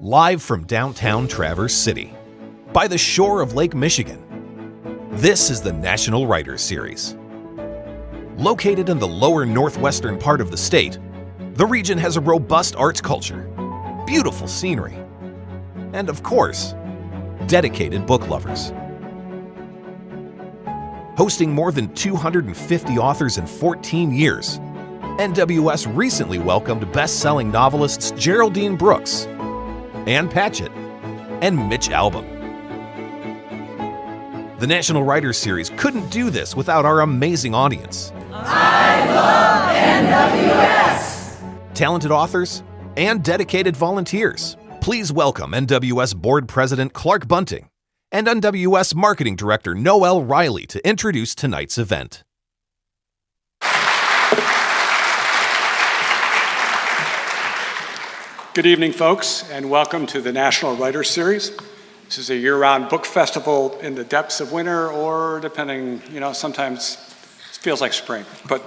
Live from downtown Traverse City, by the shore of Lake Michigan, this is the National Writers Series. Located in the lower northwestern part of the state, the region has a robust arts culture, beautiful scenery, and of course, dedicated book lovers. Hosting more than 250 authors in 14 years, NWS recently welcomed best-selling novelists Geraldine Brooks, Ann Patchett, and Mitch Albom. The National Writers Series couldn't do this without our amazing audience. I love NWS! Talented authors and dedicated volunteers. Please welcome NWS Board President Clark Bunting and NWS Marketing Director Noel Riley to introduce tonight's event. Good evening, folks, and welcome to the National Writers Series. This is a year-round book festival in the depths of winter, or depending, sometimes it feels like spring, but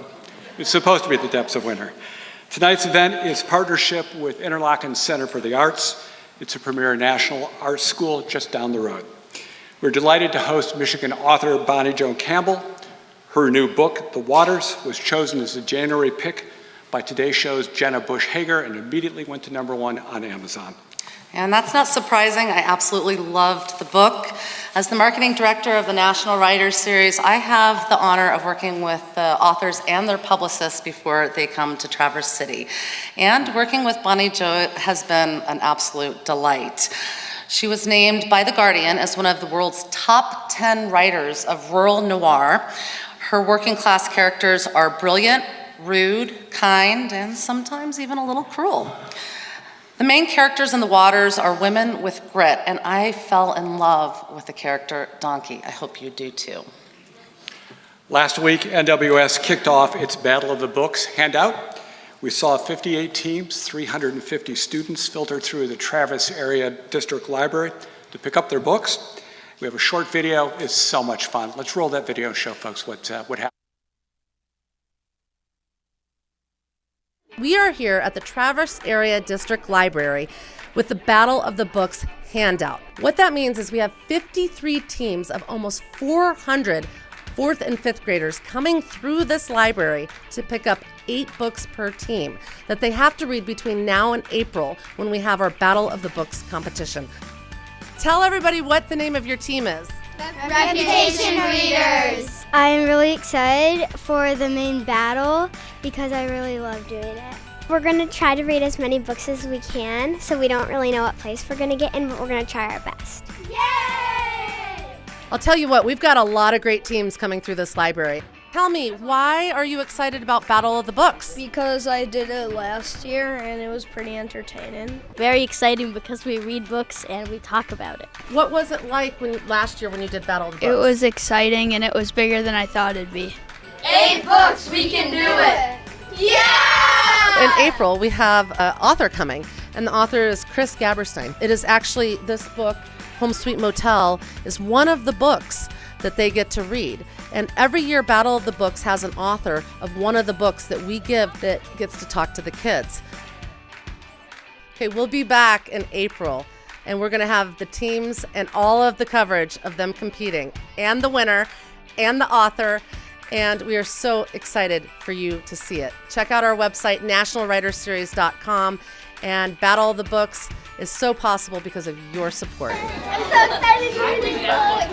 it's supposed to be the depths of winter. Tonight's event is partnership with Interlochen Center for the Arts. It's a premier national art school just down the road. We're delighted to host Michigan author Bonnie Jo Campbell. Her new book, The Waters, was chosen as the January pick by Today Show's Jenna Bush Hager and immediately went to #1 on Amazon. And that's not surprising. I absolutely loved the book. As the marketing director of the National Writers Series, I have the honor of working with the authors and their publicists before they come to Traverse City. And working with Bonnie Jo has been an absolute delight. She was named by The Guardian as one of the world's top 10 writers of rural noir. Her working class characters are brilliant, rude, kind, and sometimes even a little cruel. The main characters in The Waters are women with grit, and I fell in love with the character Donkey. I hope you do too. Last week, NWS kicked off its Battle of the Books handout. We saw 58 teams, 350 students filter through the Traverse Area District Library to pick up their books. We have a short video. It's so much fun. Let's roll that video and show folks what happened. We are here at the Traverse Area District Library with the Battle of the Books handout. What that means is we have 53 teams of almost 400 4th and 5th graders coming through this library to pick up 8 books per team that they have to read between now and April when we have our Battle of the Books competition. Tell everybody what the name of your team is. Reputation Readers! I'm really excited for the main battle because I really love doing it. We're going to try to read as many books as we can, so we don't really know what place we're going to get in, but we're going to try our best. Yay! I'll tell you what, we've got a lot of great teams coming through this library. Tell me, why are you excited about Battle of the Books? Because I did it last year and it was pretty entertaining. Very exciting because we read books and we talk about it. What was it like last year when you did Battle of the Books? It was exciting and it was bigger than I thought it'd be. 8 books, we can do it! Yeah! In April, we have an author coming, and the author is Chris Gaberstein. It is actually, this book, Home Sweet Motel, is one of the books that they get to read. And every year, Battle of the Books has an author of one of the books that we give that gets to talk to the kids. Okay, we'll be back in April, and we're gonna have the teams and all of the coverage of them competing, and the winner, and the author, and we are so excited for you to see it. Check out our website, nationalwriterseries.com, and Battle of the Books is so possible because of your support. I'm so excited to read these books!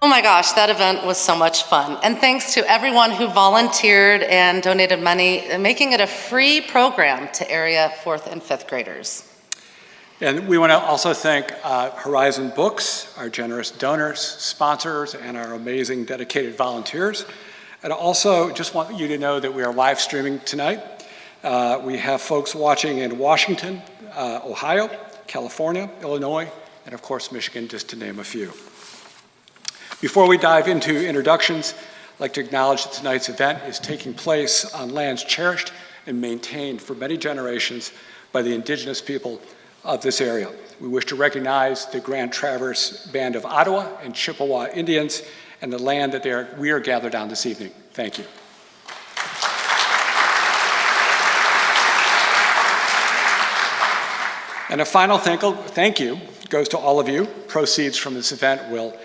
Oh my gosh, that event was so much fun. And thanks to everyone who volunteered and donated money, making it a free program to area 4th and 5th graders. And we want to also thank Horizon Books, our generous donors, sponsors, and our amazing dedicated volunteers. And also just want you to know that we are live streaming tonight. We have folks watching in Washington, Ohio, California, Illinois, and of course Michigan, just to name a few. Before we dive into introductions, I'd like to acknowledge that tonight's event is taking place on lands cherished and maintained for many generations by the indigenous people of this area. We wish to recognize the Grand Traverse Band of Ottawa and Chippewa Indians and the land that we are gathered on this evening. Thank you. And a final thank you goes to all of you. Proceeds from this event will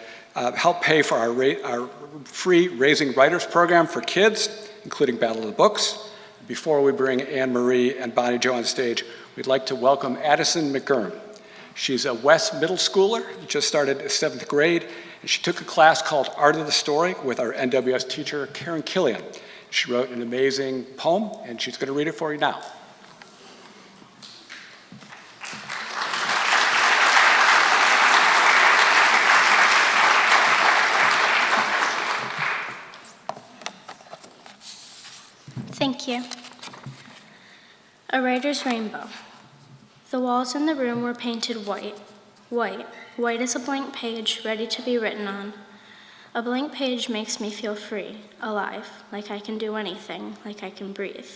help pay for our free Raising Writers program for kids, including Battle of the Books. Before we bring Anne Marie and Bonnie Jo on stage, we'd like to welcome Addison McGurn. She's a West middle schooler, just started 7th grade, and she took a class called Art of the Story with our NWS teacher, Karen Killian. She wrote an amazing poem, and she's going to read it for you now. Thank you. A writer's rainbow. The walls in the room were painted white. White as a blank page ready to be written on. A blank page makes me feel free, alive, like I can do anything, like I can breathe.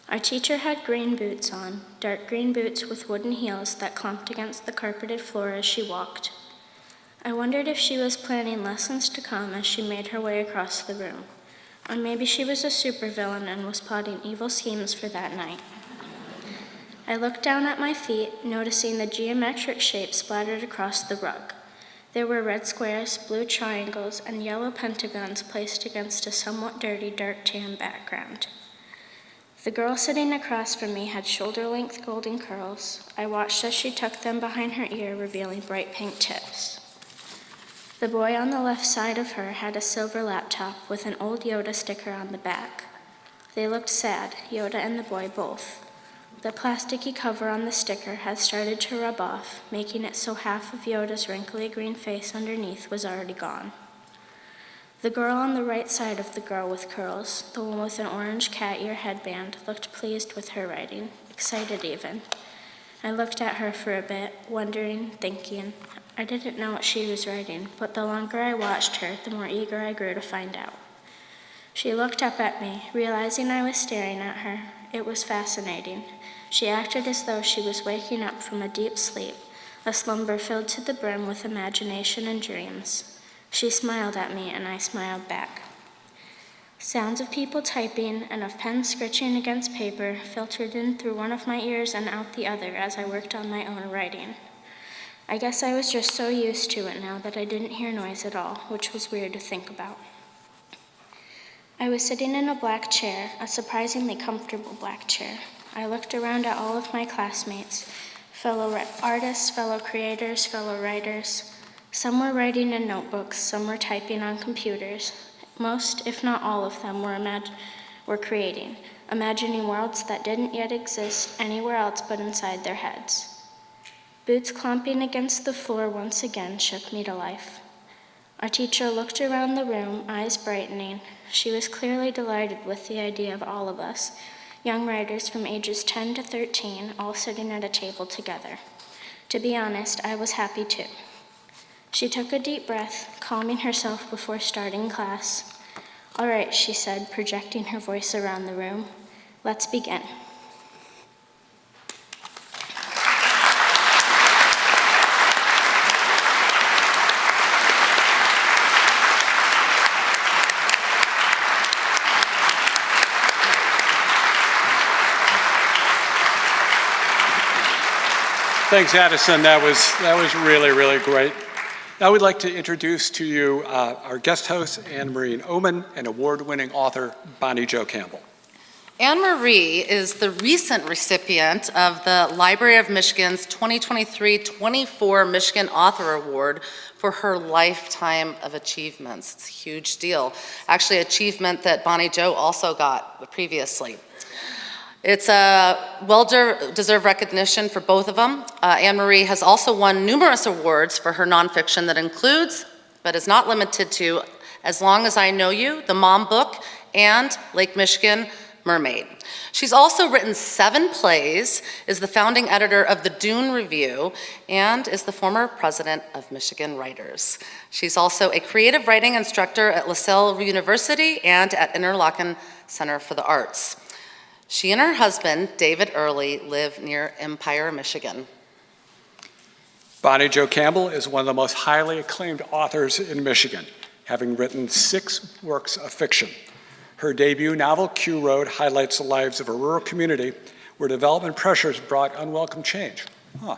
Our teacher had green boots on, dark green boots with wooden heels that clumped against the carpeted floor as she walked. I wondered if she was planning lessons to come as she made her way across the room. Or maybe she was a supervillain and was plotting evil schemes for that night. I looked down at my feet, noticing the geometric shapes splattered across the rug. There were red squares, blue triangles, and yellow pentagons placed against a somewhat dirty dark tan background. The girl sitting across from me had shoulder-length golden curls. I watched as she tucked them behind her ear, revealing bright pink tips. The boy on the left side of her had a silver laptop with an old Yoda sticker on the back. They looked sad, Yoda and the boy both. The plasticky cover on the sticker had started to rub off, making it so half of Yoda's wrinkly green face underneath was already gone. The girl on the right side of the girl with curls, the one with an orange cat ear headband, looked pleased with her writing, excited even. I looked at her for a bit, wondering, thinking. I didn't know what she was writing, but the longer I watched her, the more eager I grew to find out. She looked up at me, realizing I was staring at her. It was fascinating. She acted as though she was waking up from a deep sleep, a slumber filled to the brim with imagination and dreams. She smiled at me, and I smiled back. Sounds of people typing and of pens scratching against paper filtered in through one of my ears and out the other as I worked on my own writing. I guess I was just so used to it now that I didn't hear noise at all, which was weird to think about. I was sitting in a black chair, a surprisingly comfortable black chair. I looked around at all of my classmates, fellow artists, fellow creators, fellow writers. Some were writing in notebooks, some were typing on computers. Most, if not all of them, were creating, imagining worlds that didn't yet exist anywhere else but inside their heads. Boots clomping against the floor once again shook me to life. Our teacher looked around the room, eyes brightening. She was clearly delighted with the idea of all of us, young writers from ages 10 to 13, all sitting at a table together. To be honest, I was happy too. She took a deep breath, calming herself before starting class. "All right," she said, projecting her voice around the room. "Let's begin." Thanks, Addison. That was really, really great. Now we'd like to introduce to you our guest host, Anne Marie Oman, and award-winning author, Bonnie Jo Campbell. Anne Marie is the recent recipient of the Library of Michigan's 2023-24 Michigan Author Award for her lifetime of achievements. It's a huge deal. Actually, achievement that Bonnie Jo also got previously. It's a well-deserved recognition for both of them. Anne Marie has also won numerous awards for her nonfiction that includes, but is not limited to, As Long as I Know You, The Mom Book, and Lake Michigan, Mermaid. She's also written 7 plays, is the founding editor of the Dune Review, and is the former president of Michigan Writers. She's also a creative writing instructor at LaSalle University and at Interlochen Center for the Arts. She and her husband, David Early, live near Empire, Michigan. Bonnie Jo Campbell is one of the most highly acclaimed authors in Michigan, having written 6 works of fiction. Her debut novel, Q Road, highlights the lives of a rural community where development pressures brought unwelcome change. Huh.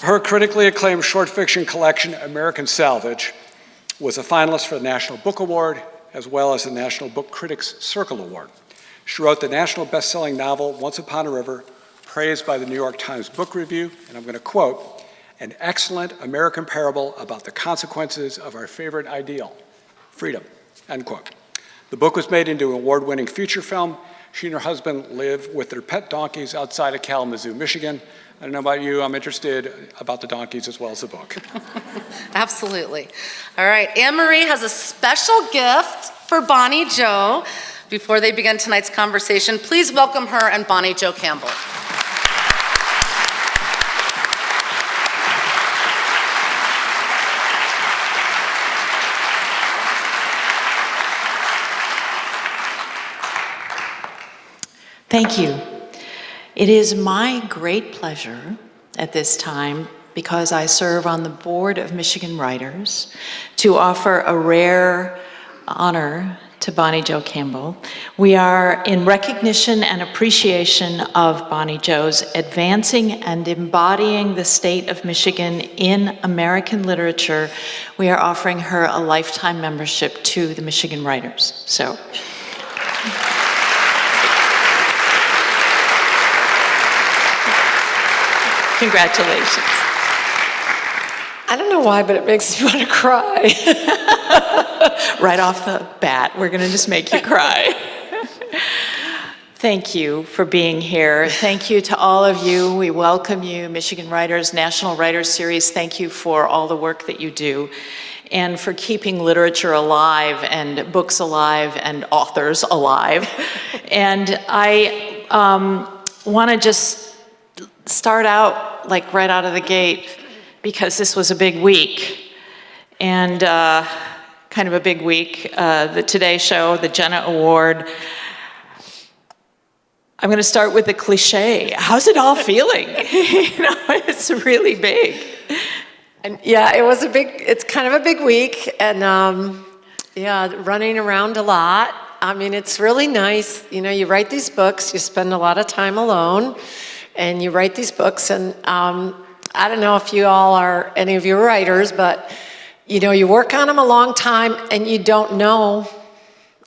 Her critically acclaimed short fiction collection, American Salvage, was a finalist for the National Book Award, as well as the National Book Critics Circle Award. She wrote the national best-selling novel, Once Upon a River, praised by the New York Times Book Review, and I'm going to quote, "An excellent American parable about the consequences of our favorite ideal, freedom," end quote. The book was made into an award-winning feature film. She and her husband live with their pet donkeys outside of Kalamazoo, Michigan. I don't know about you, I'm interested about the donkeys as well as the book. Absolutely. All right, Anne-Marie has a special gift for Bonnie Jo. Before they begin tonight's conversation, please welcome her and Bonnie Jo Campbell. Thank you. It is my great pleasure at this time, because I serve on the board of Michigan Writers, to offer a rare honor to Bonnie Jo Campbell. We are in recognition and appreciation of Bonnie Jo's advancing and embodying the state of Michigan in American literature. We are offering her a lifetime membership to the Michigan Writers. So. Congratulations. I don't know why, but it makes me want to cry. Right off the bat, we're going to just make you cry. Thank you for being here. Thank you to all of you. We welcome you, Michigan Writers, National Writers Series. Thank you for all the work that you do and for keeping literature alive and books alive and authors alive. And I want to just start out like right out of the gate, because this was a big week, and kind of a big week. The Today Show, the Jenna Award. I'm going to start with the cliche. How's it all feeling? It's really big. And yeah, it's kind of a big week, and yeah, running around a lot. I mean, it's really nice. You write these books, you spend a lot of time alone, and you write these books, and I don't know if you all are, any of you writers, but you work on them a long time, and you don't know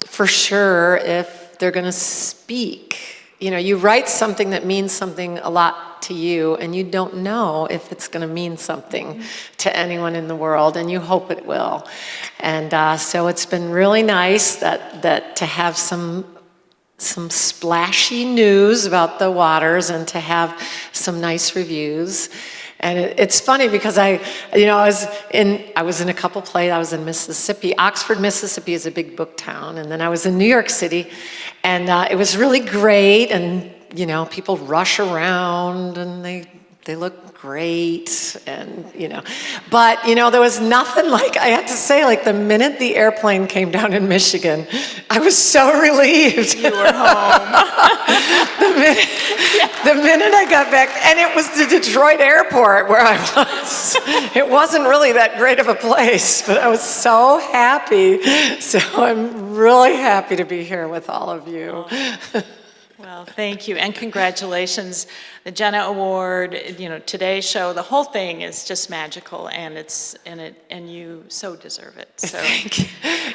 for sure if they're going to speak. You write something that means something a lot to you, and you don't know if it's going to mean something to anyone in the world, and you hope it will. And so it's been really nice that to have some splashy news about the waters and to have some nice reviews. And it's funny because I was in a couple plays. I was in Mississippi. Oxford, Mississippi is a big book town. And then I was in New York City, and it was really great. And, people rush around and they look great, and but there was nothing like, I have to say, like the minute the airplane came down in Michigan, I was so relieved. You were home. the minute I got back, and it was the Detroit airport where I was. It wasn't really that great of a place, but I was so happy. So I'm really happy to be here with all of you. Well, thank you, and congratulations. The Jenna Award, Today Show, the whole thing is just magical, and and you so deserve it. So. Thank you.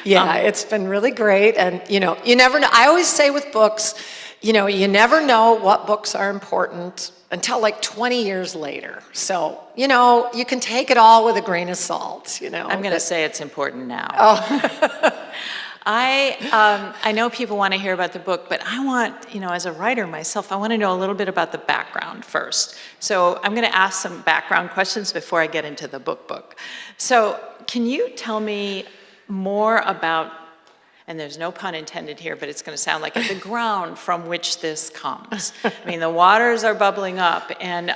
Yeah, it's been really great, and you never know. I always say with books, you never know what books are important until like 20 years later. So, you can take it all with a grain of salt. I'm going to say it's important now. Oh. I know people want to hear about the book, but I want, as a writer myself, I want to know a little bit about the background first. So I'm going to ask some background questions before I get into the book. So can you tell me more about, and there's no pun intended here, but it's going to sound like it, the ground from which this comes? I mean, the waters are bubbling up, and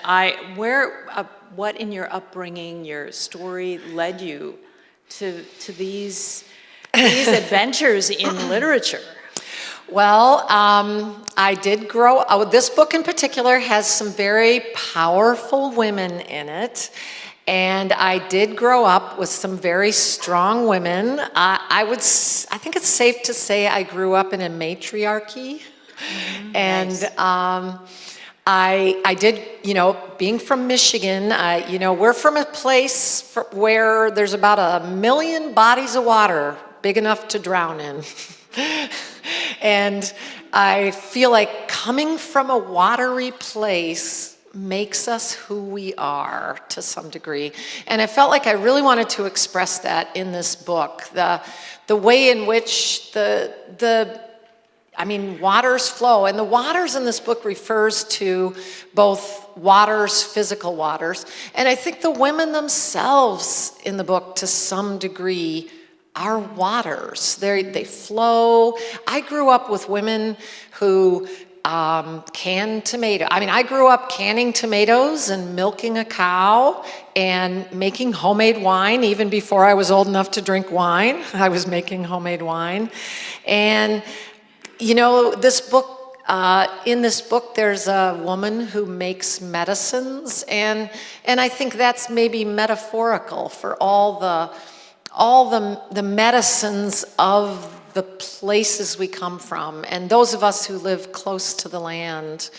what in your upbringing, your story led you to these adventures in literature? Well, I did grow, this book in particular has some very powerful women in it, and I did grow up with some very strong women. I think it's safe to say I grew up in a matriarchy, and nice. I did, being from Michigan, we're from a place where there's about 1 million bodies of water big enough to drown in. And I feel like coming from a watery place makes us who we are to some degree. And I felt like I really wanted to express that in this book. The way in which waters flow. And the waters in this book refers to both waters, physical waters. And I think the women themselves in the book, to some degree, are waters. They flow. I grew up with women who canned tomato. I grew up canning tomatoes and milking a cow and making homemade wine. Even before I was old enough to drink wine, I was making homemade wine. And this book, in this book, there's a woman who makes medicines, and I think that's maybe metaphorical for all the medicines of the places we come from, and those of us who live close to the land.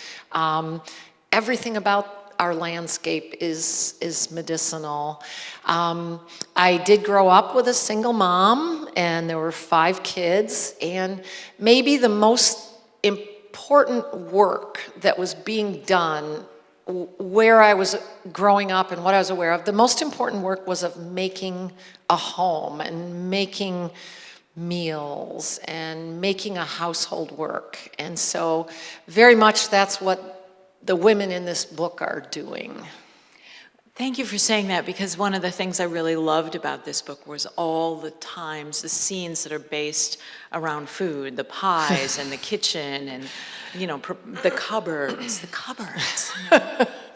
Everything about our landscape is medicinal. I did grow up with a single mom, and there were 5 kids, and maybe the most important work that was being done where I was growing up and what I was aware of, the most important work was of making a home and making meals and making a household work. And so very much that's what the women in this book are doing. Thank you for saying that, because one of the things I really loved about this book was all the times, the scenes that are based around food, the pies and the kitchen and, the cupboards,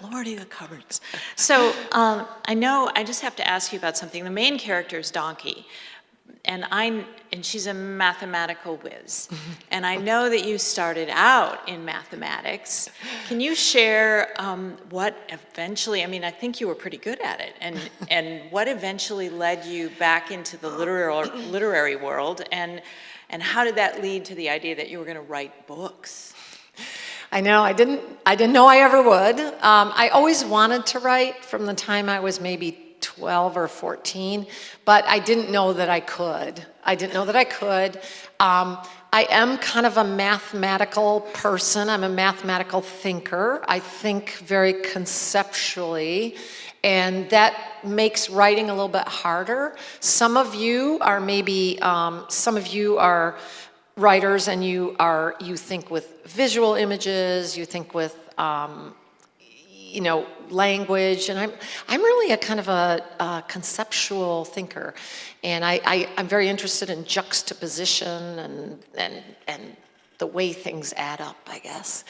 Lordy, the cupboards. So I just have to ask you about something. The main character is Donkey. And she's a mathematical whiz. And I know that you started out in mathematics. Can you share what eventually, I think you were pretty good at it, and what eventually led you back into the literary world, and how did that lead to the idea that you were going to write books? I know, I didn't know I ever would. I always wanted to write from the time I was maybe 12 or 14, but I didn't know that I could. I am kind of a mathematical person. I'm a mathematical thinker. I think very conceptually, and that makes writing a little bit harder. Some of you are writers, and you think with visual images, you think with language, and I'm really a kind of a conceptual thinker, and I'm very interested in juxtaposition and the way things add up, I guess.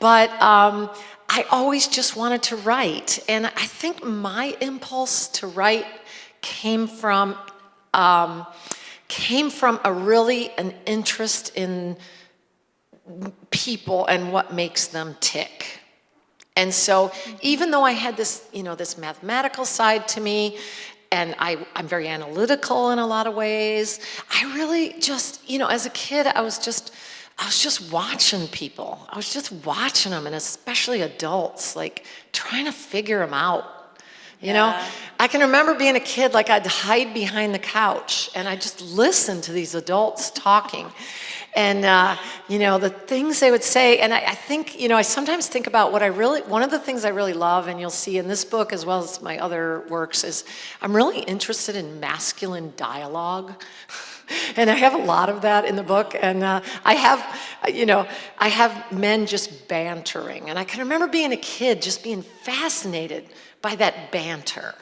But I always just wanted to write, and I think my impulse to write came from an interest in people and what makes them tick. And so even though I had this, this mathematical side to me, and I'm very analytical in a lot of ways, I really just, as a kid, I was just watching people. I was just watching them, and especially adults, like trying to figure them out. I can remember being a kid, like I'd hide behind the couch and I'd just listen to these adults talking. And, the things they would say, and I think, I sometimes think about one of the things I really love, and you'll see in this book as well as my other works, is I'm really interested in masculine dialogue. And I have a lot of that in the book, and I have men just bantering. And I can remember being a kid just being fascinated by that banter.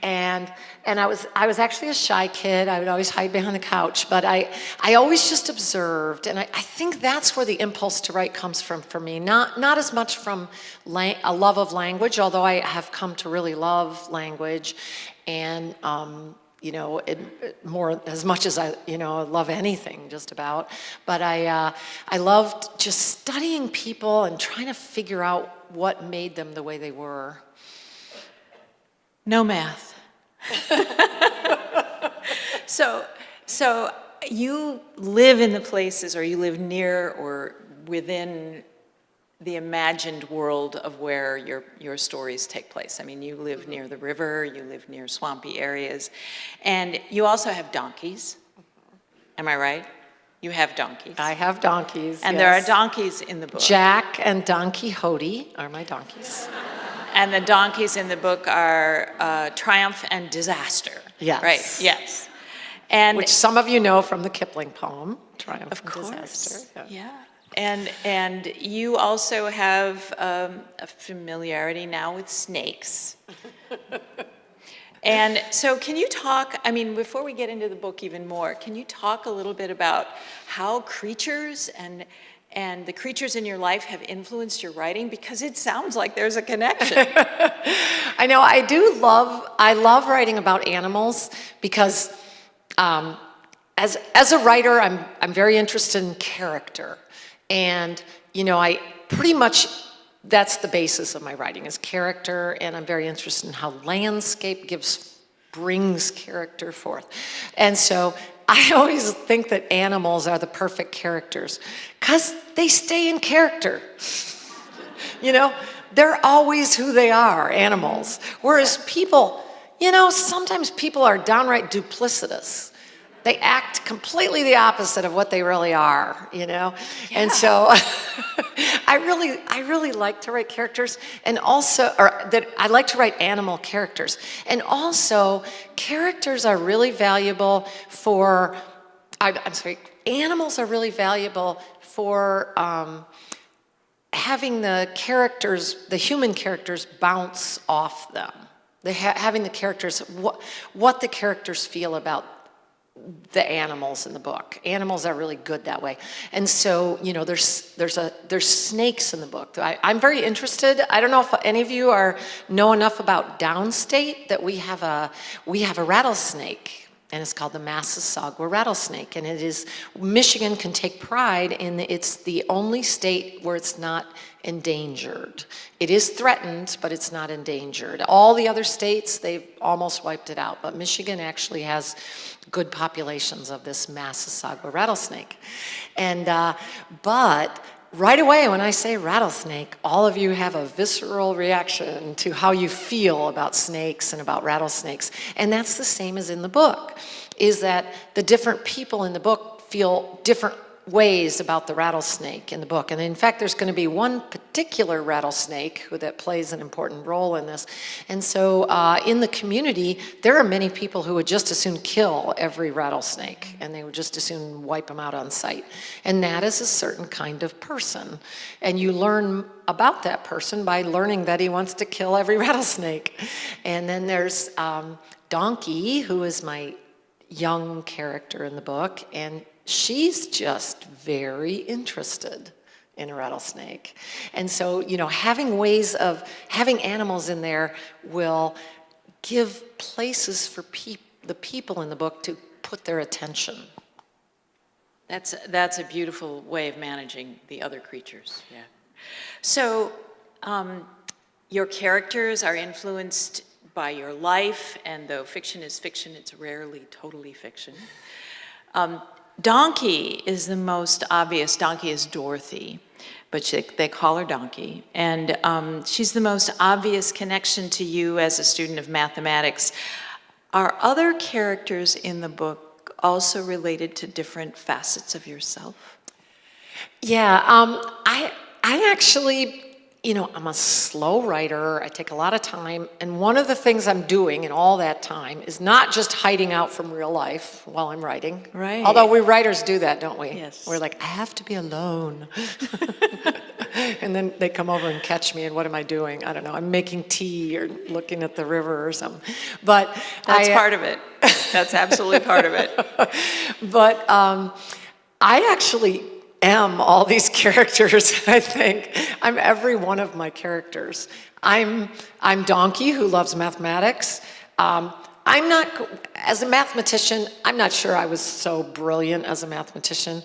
And I was actually a shy kid. I would always hide behind the couch, but I always just observed, and I think that's where the impulse to write comes from for me. Not as much from a love of language, although I have come to really love language, and more as much as I love anything just about. But I loved just studying people and trying to figure out what made them the way they were. No math. So you live in the places, or you live near or within the imagined world of where your stories take place. I mean, you live near the river, you live near swampy areas, and you also have donkeys. Am I right? You have donkeys. I have donkeys, And yes. there are donkeys in the book. Jack and Don Quixote are my donkeys. And the donkeys in the book are Triumph and Disaster. Yes. Right, yes. And which some of you know from the Kipling poem, Triumph of and course. Disaster. Yeah. And you also have a familiarity now with snakes. And so can you talk, I mean, before we get into the book even more, can you talk a little bit about how creatures and the creatures in your life have influenced your writing? Because it sounds like there's a connection. I know, I love writing about animals because as a writer, I'm very interested in character. And, you know, I pretty much, that's the basis of my writing is character, and I'm very interested in how landscape brings character forth. And so I always think that animals are the perfect characters because they stay in character. You know, they're always who they are, animals. Whereas people, you know, sometimes people are downright duplicitous. They act completely the opposite of what they really are, you know? Yeah. And so I really like to write characters, and also, I like to write animal characters. And also, characters are really valuable for, animals are really valuable for having the human characters bounce off them. Having the characters, what the characters feel about the animals in the book. Animals are really good that way. And so, you know, there's snakes in the book. I'm very interested. I don't know if any of you know enough about downstate that we have a rattlesnake, and it's called the Massasauga rattlesnake. And Michigan can take pride in it's the only state where it's not endangered. It is threatened, but it's not endangered. All the other states, they've almost wiped it out, but Michigan actually has good populations of this Massasauga rattlesnake. And, but right away when I say rattlesnake, all of you have a visceral reaction to how you feel about snakes and about rattlesnakes. And that's the same as in the book, is that the different people in the book feel different ways about the rattlesnake in the book. And in fact, there's going to be one particular rattlesnake that plays an important role in this. And so in the community, there are many people who would just as soon kill every rattlesnake, and they would just as soon wipe them out on sight. And that is a certain kind of person. And you learn about that person by learning that he wants to kill every rattlesnake. And then there's Donkey, who is my young character in the book, and she's just very interested in a rattlesnake. And so, you know, having animals in there will give places for the people in the book to put their attention. That's a beautiful way of managing the other creatures, yeah. So, your characters are influenced by your life, and though fiction is fiction, it's rarely totally fiction. Donkey is the most obvious. Donkey is Dorothy, but they call her Donkey. And she's the most obvious connection to you as a student of mathematics. Are other characters in the book also related to different facets of yourself? Yeah, I actually, you know, I'm a slow writer. I take a lot of time. And one of the things I'm doing in all that time is not just hiding out from real life while I'm writing. Right. Although we writers do that, don't we? Yes. We're like, I have to be alone. And then they come over and catch me, and what am I doing? I don't know. I'm making tea or looking at the river or something. But that's part of it. That's absolutely part of it. But I actually am all these characters, I think. I'm every one of my characters. I'm Donkey, who loves mathematics. I'm not, as a mathematician, I'm not sure I was so brilliant as a mathematician.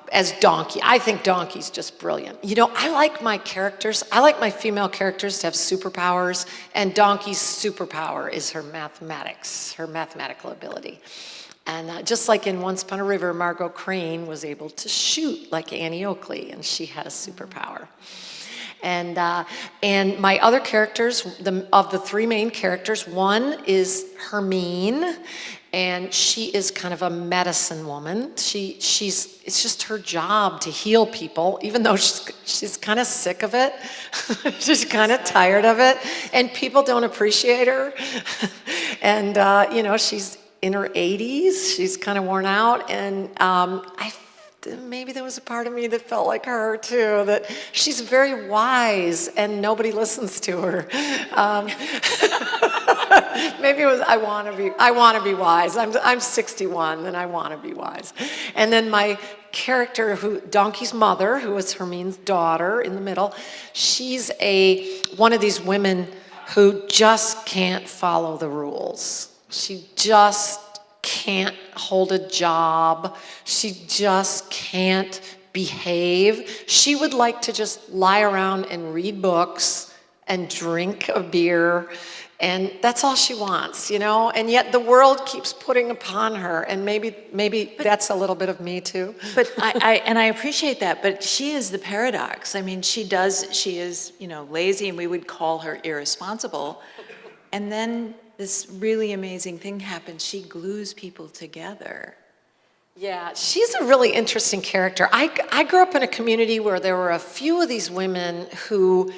As Donkey, I think Donkey's just brilliant. You know, I like my characters, I like my female characters to have superpowers, and Donkey's superpower is her mathematics, her mathematical ability. And just like in Once Upon a River, Margot Crane was able to shoot like Annie Oakley, and she had a superpower. And my other characters, of the three main characters, one is Hermine, and she is kind of a medicine woman. It's just her job to heal people, even though she's kind of sick of it. She's kind of tired of it, and people don't appreciate her. And she's in her 80s. She's kind of worn out, and maybe there was a part of me that felt like her too, that she's very wise and nobody listens to her. Maybe it was I want to be wise. I'm 61 and I want to be wise. And then my character, Donkey's mother, who is Hermine's daughter in the middle, she's one of these women who just can't follow the rules. She just can't hold a job. She just can't behave. She would like to just lie around and read books and drink a beer, and that's all she wants, and yet the world keeps putting upon her, and maybe that's a little bit of me too. But I appreciate that, but she is the paradox. I mean, she is, lazy, and we would call her irresponsible, and then this really amazing thing happens. She glues people together. Yeah, she's a really interesting character. I grew up in a community where there were a few of these women who,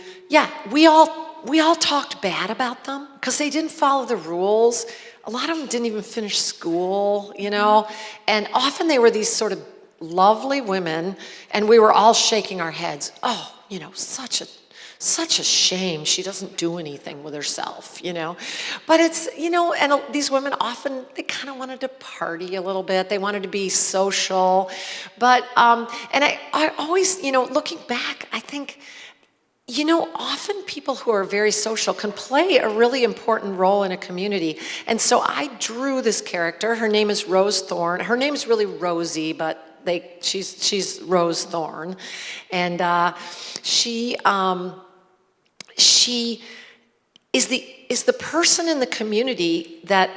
we all talked bad about them because they didn't follow the rules. A lot of them didn't even finish school, and often they were these sort of lovely women, and we were all shaking our heads. Oh, such a shame she doesn't do anything with herself, But it's, and these women often, they kind of wanted to party a little bit. They wanted to be social. But, and I always, looking back, I think, often people who are very social can play a really important role in a community. And so I drew this character. Her name is Rose Thorn. Her name's really Rosie, but she's Rose Thorn. And she is the person in the community that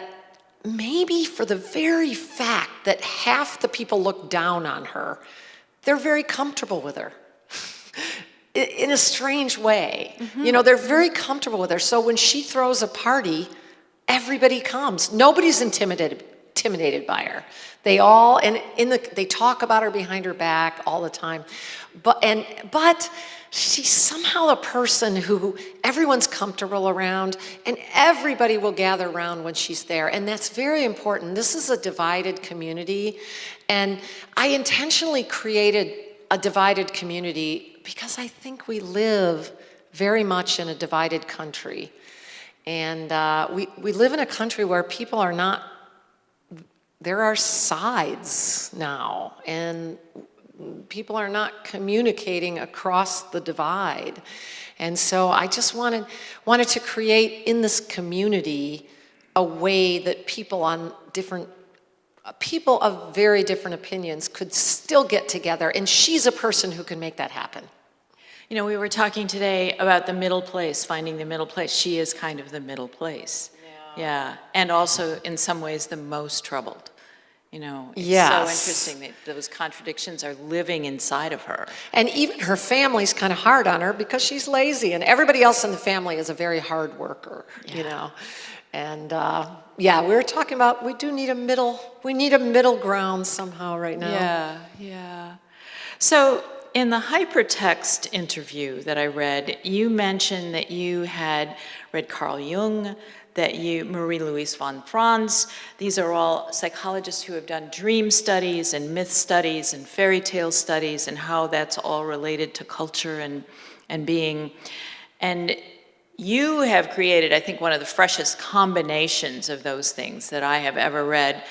maybe for the very fact that half the people look down on her, they're very comfortable with her. In a strange way. Mm-hmm. They're very comfortable with her. So when she throws a party, everybody comes. Nobody's intimidated by her. They all, they talk about her behind her back all the time. But she's somehow a person who everyone's comfortable around, and everybody will gather around when she's there. And that's very important. This is a divided community. And I intentionally created a divided community because I think we live very much in a divided country. And we live in a country where people are not, there are sides now, and people are not communicating across the divide. And so I just wanted to create in this community a way that people of very different opinions could still get together, and she's a person who can make that happen. We were talking today about the middle place, finding the middle place. She is kind of the middle place. Yeah. And also, in some ways, the most troubled. It's so interesting that those contradictions are living inside of her. And even her family's kind of hard on her because she's lazy, and everybody else in the family is a very hard worker, And we were talking about we need a middle ground somehow right now. Yeah. So in the hypertext interview that I read, you mentioned that you had read Carl Jung, that Marie-Louise von Franz, these are all psychologists who have done dream studies and myth studies and fairy tale studies and how that's all related to culture and being. And you have created, I think, one of the freshest combinations of those things that I have ever read.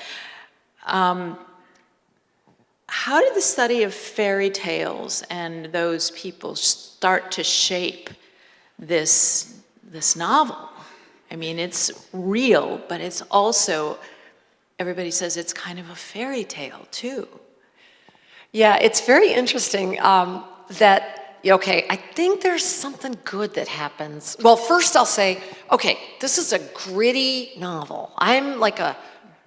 How did the study of fairy tales and those people start to shape this novel? I mean, it's real, but it's also, everybody says it's kind of a fairy tale too. Yeah, it's very interesting I think there's something good that happens. Well, first I'll say, this is a gritty novel. I'm like a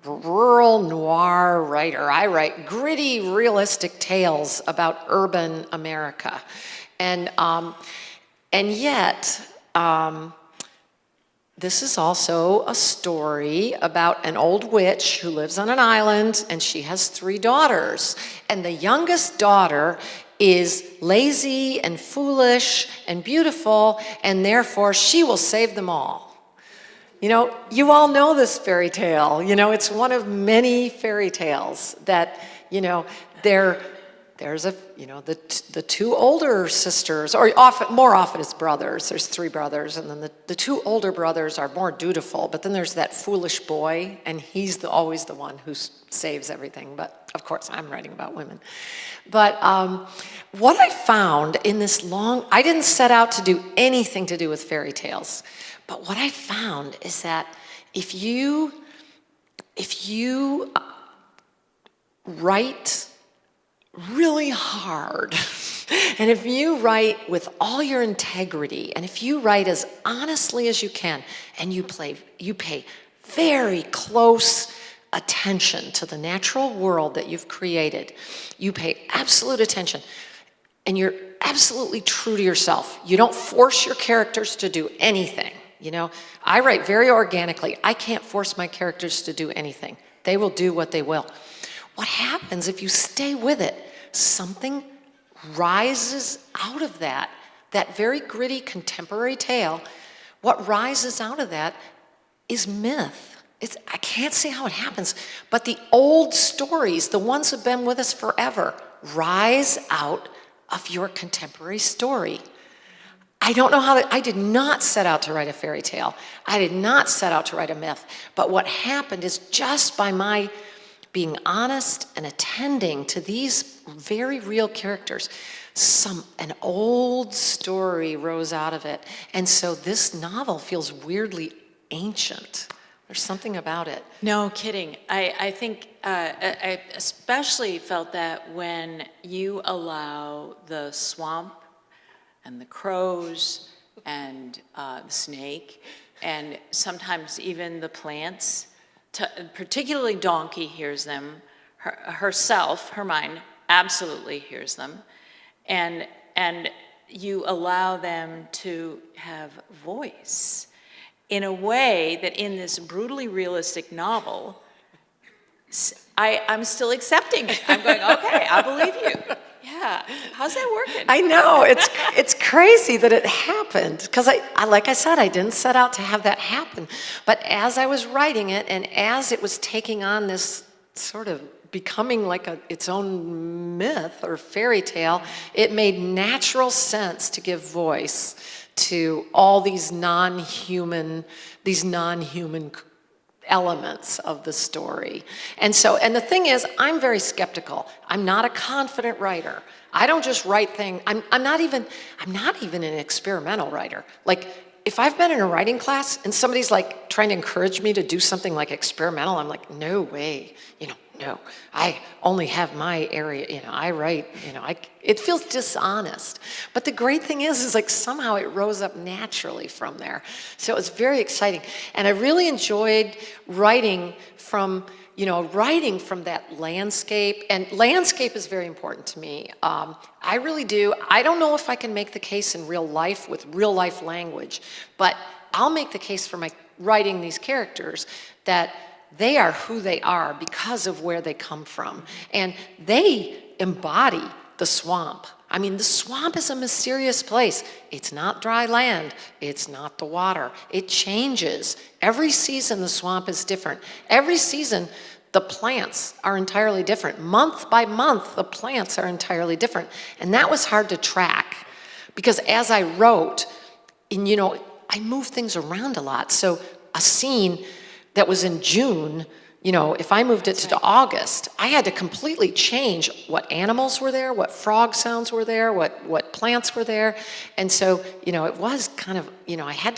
rural noir writer. I write gritty, realistic tales about urban America. And yet, this is also a story about an old witch who lives on an island, and she has 3 daughters. And the youngest daughter is lazy and foolish and beautiful, and therefore she will save them all. You know, you all know this fairy tale. You know, it's one of many fairy tales that, you know, there's a, you know, the 2 older sisters, or more often it's brothers. There's 3 brothers, and then the 2 older brothers are more dutiful, but then there's that foolish boy, and he's always the one who saves everything. But of course, I'm writing about women. But what I found in this I didn't set out to do anything to do with fairy tales, but what I found is that if you write really hard, and if you write with all your integrity, and if you write as honestly as you can, and you pay very close attention to the natural world that you've created, you pay absolute attention, and you're absolutely true to yourself. You don't force your characters to do anything. You know, I write very organically. I can't force my characters to do anything. They will do what they will. What happens if you stay with it? Something rises out of that very gritty contemporary tale. What rises out of that is myth. I can't say how it happens, but the old stories, the ones that have been with us forever, rise out of your contemporary story. I don't know I did not set out to write a fairy tale. I did not set out to write a myth. But what happened is, just by my being honest and attending to these very real characters, an old story rose out of it. And so this novel feels weirdly ancient. There's something about it. No kidding. I think I especially felt that when you allow the swamp and the crows and the snake, and sometimes even the plants, particularly Donkey hears them, herself, Hermine, absolutely hears them, and you allow them to have voice in a way that in this brutally realistic novel, I'm still accepting it. I'm going, okay, I believe you. Yeah, how's that working? I know, it's crazy that it happened, because like I said, I didn't set out to have that happen. But as I was writing it, and as it was taking on this sort of becoming like its own myth or fairy tale, it made natural sense to give voice to all these non-human elements of the story. And the thing is, I'm very skeptical. I'm not a confident writer. I don't just write things. I'm not even an experimental writer. Like, if I've been in a writing class and somebody's like trying to encourage me to do something like experimental, I'm like, no way, no, I only have my area, I write, it feels dishonest. But the great thing is like somehow it rose up naturally from there. So it was very exciting. And I really enjoyed writing from that landscape. And landscape is very important to me. I really do. I don't know if I can make the case in real life with real life language, but I'll make the case for my writing these characters that they are who they are because of where they come from. And they embody the swamp. I mean, the swamp is a mysterious place. It's not dry land. It's not the water. It changes. Every season, the swamp is different. Every season, the plants are entirely different. Month by month, the plants are entirely different. And that was hard to track because as I wrote, and I moved things around a lot. So a scene that was in June, if I moved it to August, I had to completely change what animals were there, what frog sounds were there, what plants were there. And so, it was kind of, I had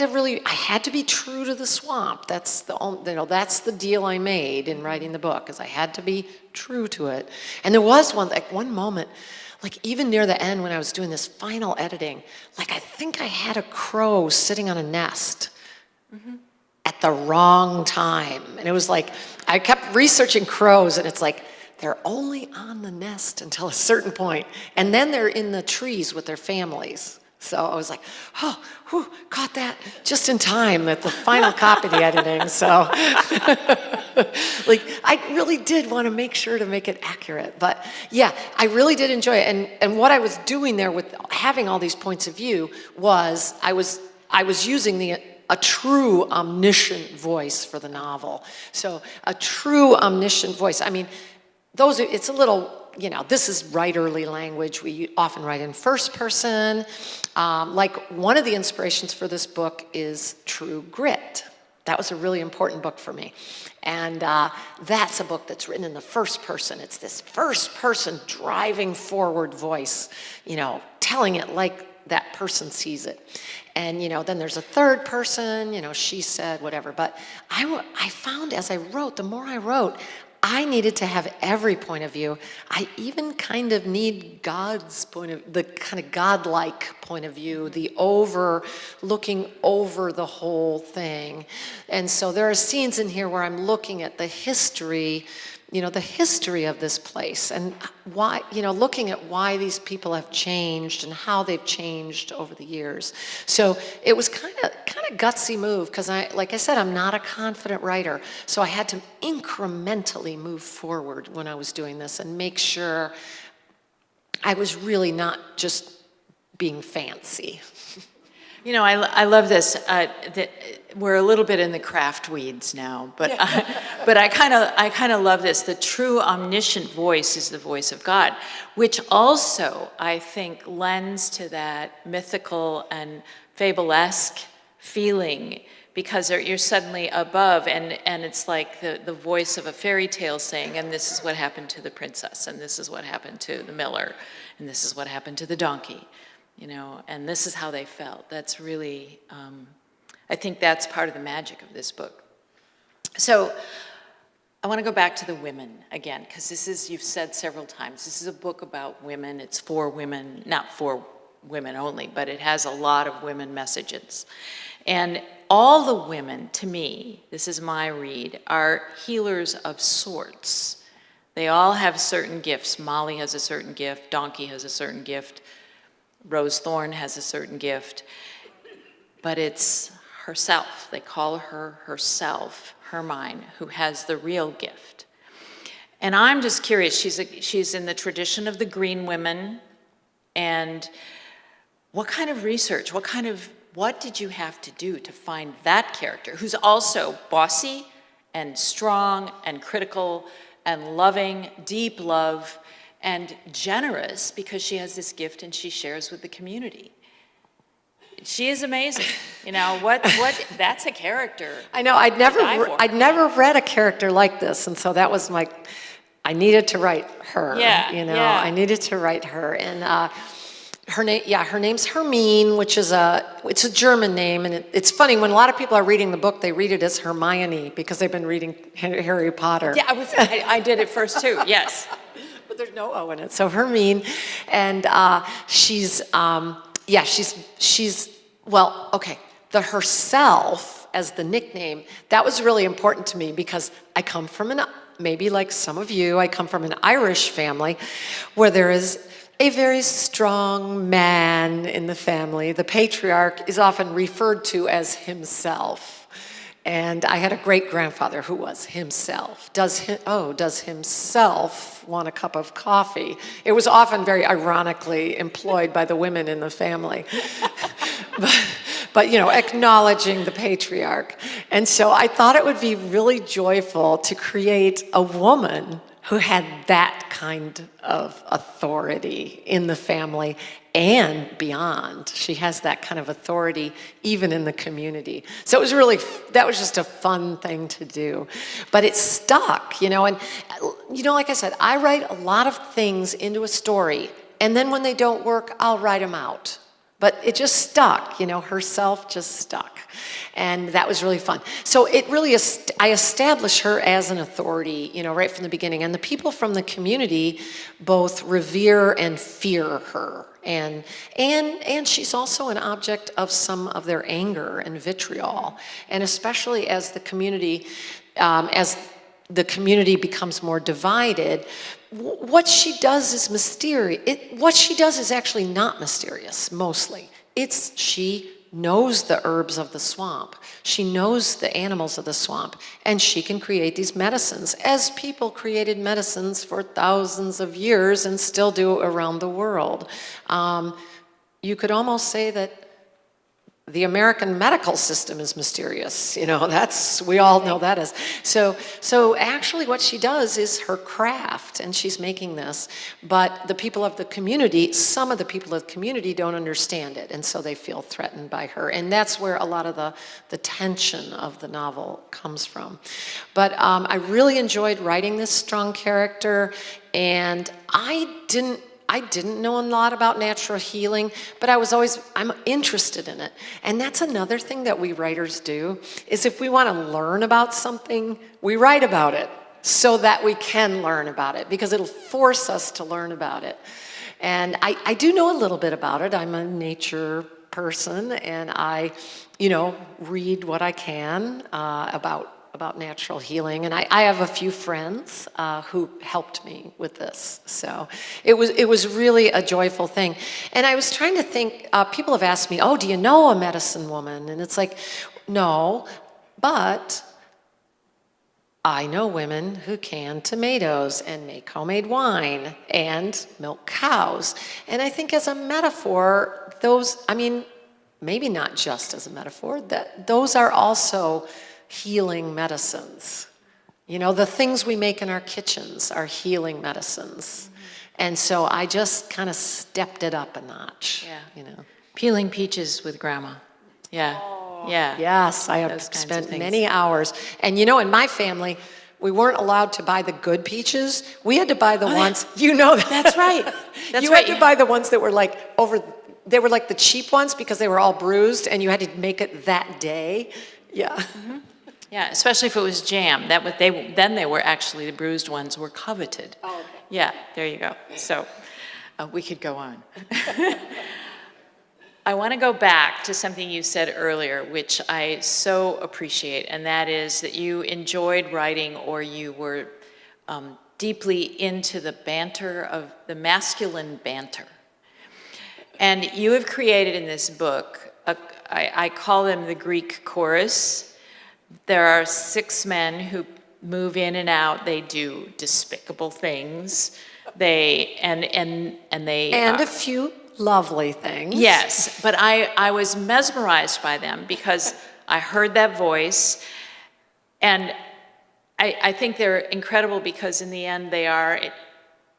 to be true to the swamp. That's that's the deal I made in writing the book, is I had to be true to it. And there was one moment, like even near the end when I was doing this final editing, like I think I had a crow sitting on a nest. Mm-hmm. At at the wrong time. And it was like, I kept researching crows, and it's like, they're only on the nest until a certain point, and then they're in the trees with their families. So I was like, oh, whew, caught that just in time at the final copy editing. So like, I really did want to make sure to make it accurate. But yeah, I really did enjoy it. And what I was doing there with having all these points of view was I was using a true omniscient voice for the novel. So a true omniscient voice. I mean, it's a little, this is writerly language. We often write in first person. Like one of the inspirations for this book is True Grit. That was a really important book for me. And that's a book that's written in the first person. It's this first person driving forward voice, telling it like that person sees it. And, then there's a third person, she said, whatever. But I found as I wrote, the more I wrote, I needed to have every point of view. I even kind of need God's point of, the kind of godlike point of view, the looking over the whole thing. And so there are scenes in here where I'm looking at the history, the history of this place and why, looking at why these people have changed and how they've changed over the years. So it was kind of gutsy move because like I said, I'm not a confident writer. So I had to incrementally move forward when I was doing this and make sure I was really not just being fancy. I love this. That we're a little bit in the craft weeds now, but I kind of love this. The true omniscient voice is the voice of God, which also I think lends to that mythical and fabulesque feeling, because you're suddenly above, and it's like the voice of a fairy tale saying, and this is what happened to the princess, and this is what happened to the miller, and this is what happened to the donkey. And this is how they felt. That's really, I think that's part of the magic of this book. So I want to go back to the women again, because this is, you've said several times, this is a book about women. It's for women, not for women only, but it has a lot of women messages. And all the women, to me, this is my read, are healers of sorts. They all have certain gifts. Molly has a certain gift. Donkey has a certain gift. Rose Thorn has a certain gift, but it's herself. They call her herself, Hermine, who has the real gift. And I'm just curious, she's in the tradition of the green women, and what kind of research, what did you have to do to find that character, who's also bossy and strong and critical and loving, deep love, and generous because she has this gift and she shares with the community. She is amazing. That's a character. I know, I'd never read a character like this, and so that was I needed to write her. Yeah. I needed to write her. And her name's Hermine, which is it's a German name, and it's funny, when a lot of people are reading the book, they read it as Hermione because they've been reading Harry Potter. Yeah, I did it first too, yes. But there's no O in it. So Hermine, and she's the herself as the nickname, that was really important to me because I come from maybe like some of you, I come from an Irish family where there is a very strong man in the family. The patriarch is often referred to as himself. And I had a great-grandfather who was himself. Does himself want a cup of coffee? It was often very ironically employed by the women in the family. but acknowledging the patriarch. And so I thought it would be really joyful to create a woman who had that kind of authority in the family and beyond. She has that kind of authority even in the community. So that was just a fun thing to do. But it stuck, and like I said, I write a lot of things into a story, and then when they don't work, I'll write them out. But it just stuck, herself just stuck. And that was really fun. So it really, I established her as an authority, right from the beginning. And the people from the community both revere and fear her. And she's also an object of some of their anger and vitriol. And especially as the community becomes more divided, what she does is mysterious. What she does is actually not mysterious, mostly. She knows the herbs of the swamp. She knows the animals of the swamp, and she can create these medicines, as people created medicines for thousands of years and still do around the world. You could almost say that the American medical system is mysterious. We all know that is. So actually what she does is her craft, and she's making this, but the people of the community, some of the people of the community don't understand it, and so they feel threatened by her. And that's where a lot of the tension of the novel comes from. But I really enjoyed writing this strong character, and I didn't know a lot about natural healing, but I'm interested in it. And that's another thing that we writers do, is if we want to learn about something, we write about it so that we can learn about it, because it'll force us to learn about it. And I do know a little bit about it. I'm a nature person, and I, read what I can about natural healing, and I have a few friends who helped me with this. So it was really a joyful thing. And I was trying to think, people have asked me, oh, do you know a medicine woman? And it's like, no, but I know women who can tomatoes and make homemade wine and milk cows. And I think as a metaphor, maybe not just as a metaphor, that those are also healing medicines. The things we make in our kitchens are healing medicines. And so I just kind of stepped it up a notch. Peeling peaches with grandma. Yeah. Yeah. Yes, I have spent many hours. And in my family, we weren't allowed to buy the good peaches. We had to buy the ones, that. That's right. You had to buy the ones that were they were like the cheap ones, because they were all bruised, and you had to make it that day. Yeah. Mm-hmm. Yeah, especially if it was jam. Then they were actually, the bruised ones were coveted. Oh, okay. Yeah, there you go. So we could go on. I want to go back to something you said earlier, which I so appreciate, and that is that you enjoyed writing, or you were deeply into the banter of the masculine banter. And you have created in this book, I call them the Greek chorus. There are 6 men who move in and out. They do despicable things. And a few lovely things. Yes, but I was mesmerized by them because I heard that voice, and I think they're incredible because in the end they are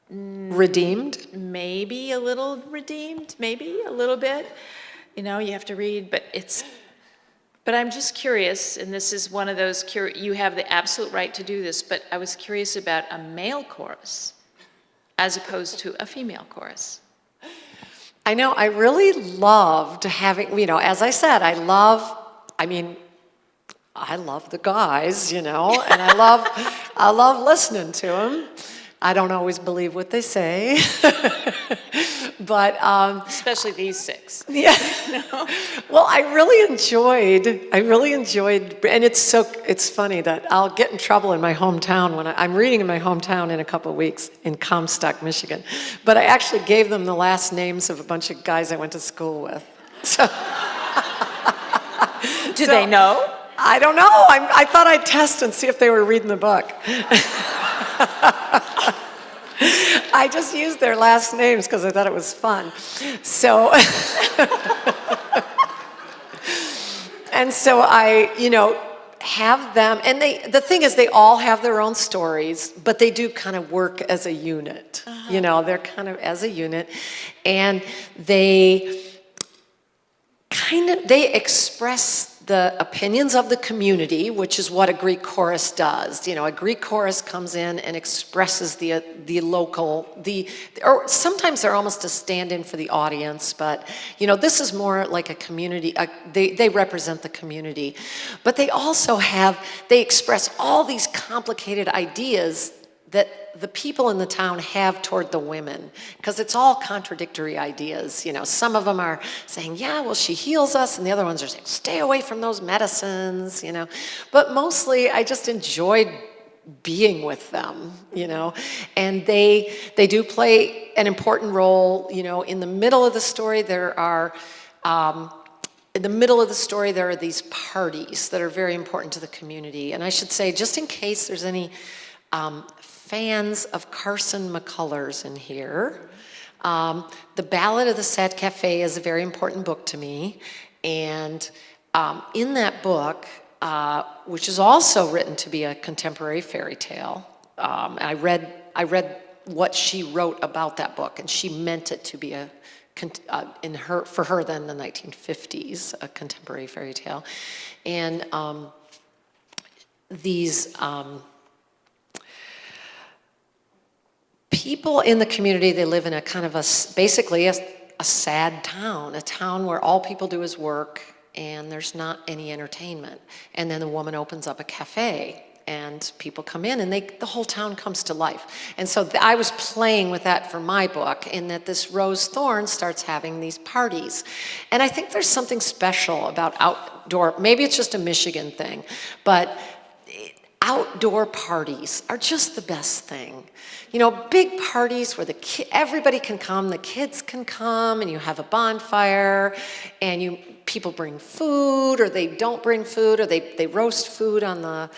redeemed. Maybe a little redeemed, maybe a little bit. You have to read, but I'm just curious, and this is one of those, you have the absolute right to do this, but I was curious about a male chorus as opposed to a female chorus. I know, I really loved having, as I said, I love the guys, and I love listening to them. I don't always believe what they say, but especially these 6. Yeah. Well, I really enjoyed, and it's funny that I'll get in trouble in my hometown when I'm reading in my hometown in a couple of weeks in Comstock, Michigan. But I actually gave them the last names of a bunch of guys I went to school with. So, do they know? I don't know. I thought I'd test and see if they were reading the book. I just used their last names because I thought it was fun. So, and so I, have them, and the thing is they all have their own stories, but they do kind of work as a unit. They're kind of as a unit, and they express the opinions of the community, which is what a Greek chorus does. A Greek chorus comes in and expresses the local, or sometimes they're almost a stand-in for the audience, but this is more like a community. They represent the community, but they also they express all these complicated ideas that the people in the town have toward the women, because it's all contradictory ideas. You know, some of them are saying, yeah, well, she heals us, and the other ones are saying, stay away from those medicines, you know. But mostly, I just enjoyed being with them, you know, and they do play an important role. You know, in the middle of the story, there are these parties that are very important to the community. And I should say, just in case there's any fans of Carson McCullers in here, The Ballad of the Sad Cafe is a very important book to me. And in that book, which is also written to be a contemporary fairy tale, I read what she wrote about that book, and she meant it to be for her then the 1950s, a contemporary fairy tale. And these people in the community, they live in a kind of basically a sad town, a town where all people do is work and there's not any entertainment. And then the woman opens up a cafe and people come in and the whole town comes to life. And so I was playing with that for my book, in that this Rose Thorn starts having these parties. And I think there's something special about outdoor, maybe it's just a Michigan thing, but outdoor parties are just the best thing. You know, big parties where everybody can come, the kids can come, and you have a bonfire, and people bring food, or they don't bring food, or they roast food on the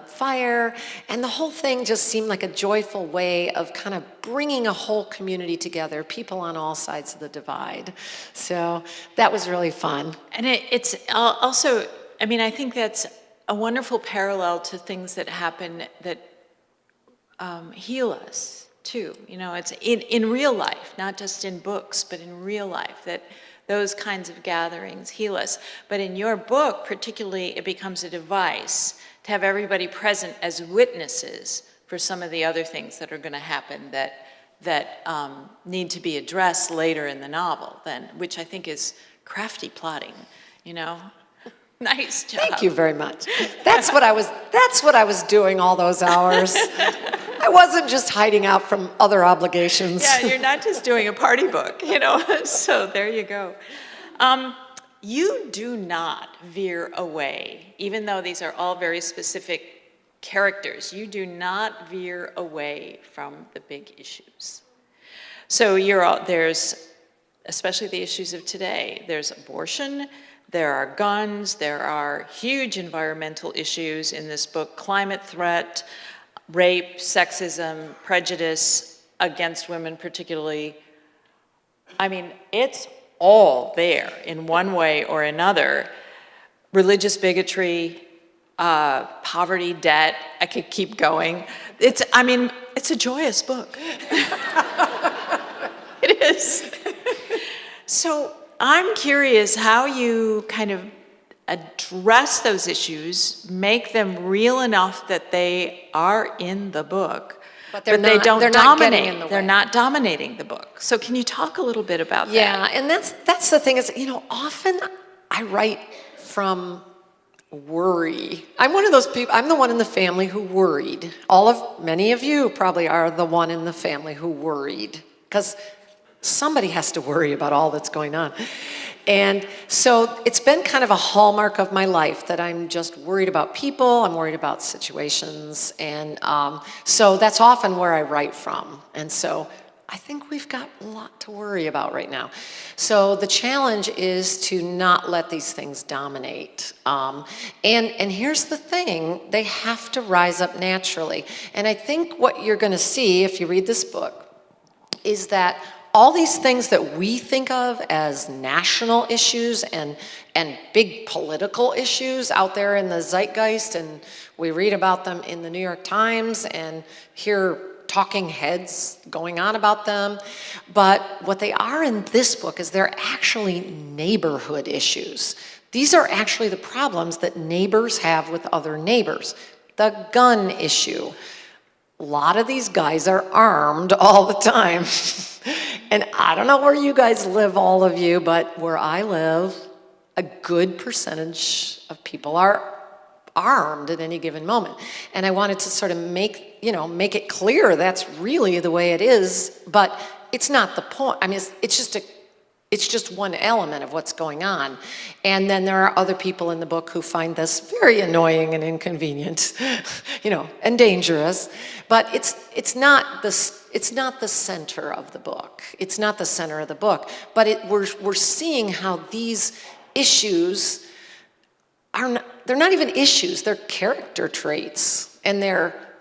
fire, and the whole thing just seemed like a joyful way of kind of bringing a whole community together, people on all sides of the divide. So that was really fun. And it's also, I mean, I think that's a wonderful parallel to things that happen that heal us too. You know, it's in real life, not just in books, but in real life, that those kinds of gatherings heal us. But in your book, particularly, it becomes a device to have everybody present as witnesses for some of the other things that are going to happen that need to be addressed later in the novel, which I think is crafty plotting, you know. Nice job. Thank you very much. That's what I was doing all those hours. I wasn't just hiding out from other obligations. Yeah, you're not just doing a party book, you know. So there you go. You do not veer away, even though these are all very specific characters. You do not veer away from the big issues. So there's, especially the issues of today, there's abortion, there are guns, there are huge environmental issues in this book, climate threat, rape, sexism, prejudice against women particularly. I mean, it's all there in one way or another. Religious bigotry, poverty, debt, I could keep going. It's a joyous book. It is. So I'm curious how you kind of address those issues, make them real enough that they are in the book, but they don't dominate. They're not dominating the book. So can you talk a little bit about that? Yeah, and that's the thing is, you know, often I write from worry. I'm one of those people, I'm the one in the family who worried. Many of you probably are the one in the family who worried, because somebody has to worry about all that's going on. And so it's been kind of a hallmark of my life that I'm just worried about people, I'm worried about situations, and so that's often where I write from. And so I think we've got a lot to worry about right now. So the challenge is to not let these things dominate. And here's the thing, they have to rise up naturally. And I think what you're gonna see if you read this book is that all these things that we think of as national issues and big political issues out there in the zeitgeist, and we read about them in the New York Times and hear talking heads going on about them. But what they are in this book is they're actually neighborhood issues. These are actually the problems that neighbors have with other neighbors. The gun issue. A lot of these guys are armed all the time. And I don't know where you guys live, all of you, but where I live, a good percentage of people are armed at any given moment. And I wanted to sort of make it clear that's really the way it is, but it's not the point. I mean, it's just one element of what's going on. And then there are other people in the book who find this very annoying and inconvenient, and dangerous. But it's not the center of the book. It's not the center of the book. But we're seeing how these issues they're not even issues, they're character traits. And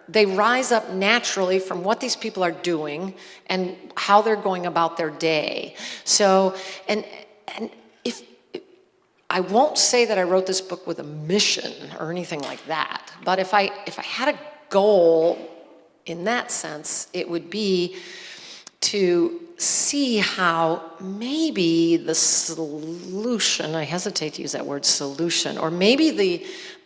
they rise up naturally from what these people are doing and how they're going about their day. So, and if I won't say that I wrote this book with a mission or anything like that, but if I had a goal in that sense, it would be to see how maybe the solution, I hesitate to use that word solution, or maybe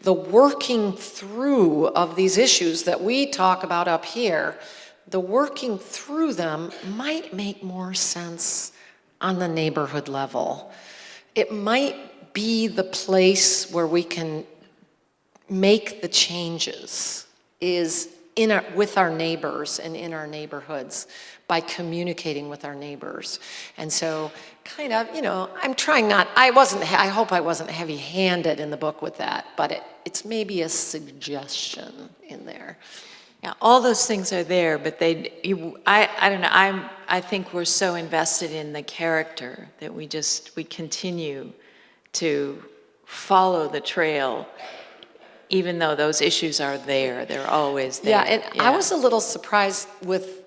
the working through of these issues that we talk about up here, the working through them might make more sense on the neighborhood level. It might be the place where we can make the changes with our neighbors and in our neighborhoods by communicating with our neighbors. And so kind of, I'm trying not, I hope I wasn't heavy-handed in the book with that, but it's maybe a suggestion in there. Yeah, all those things are there, but I don't know, I think we're so invested in the character that we continue to follow the trail, even though those issues are there, they're always there. Yeah, and I was a little surprised with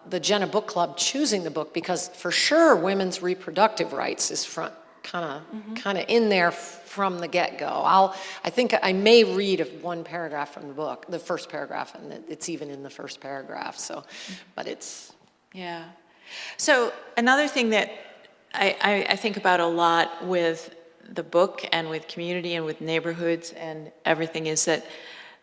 the Jenna Book Club choosing the book, because for sure women's reproductive rights is kind of in there from the get-go. I think I may read one paragraph from the book, the first paragraph, and it's even in the first paragraph. So, but it's So another thing that I think about a lot with the book and with community and with neighborhoods and everything is that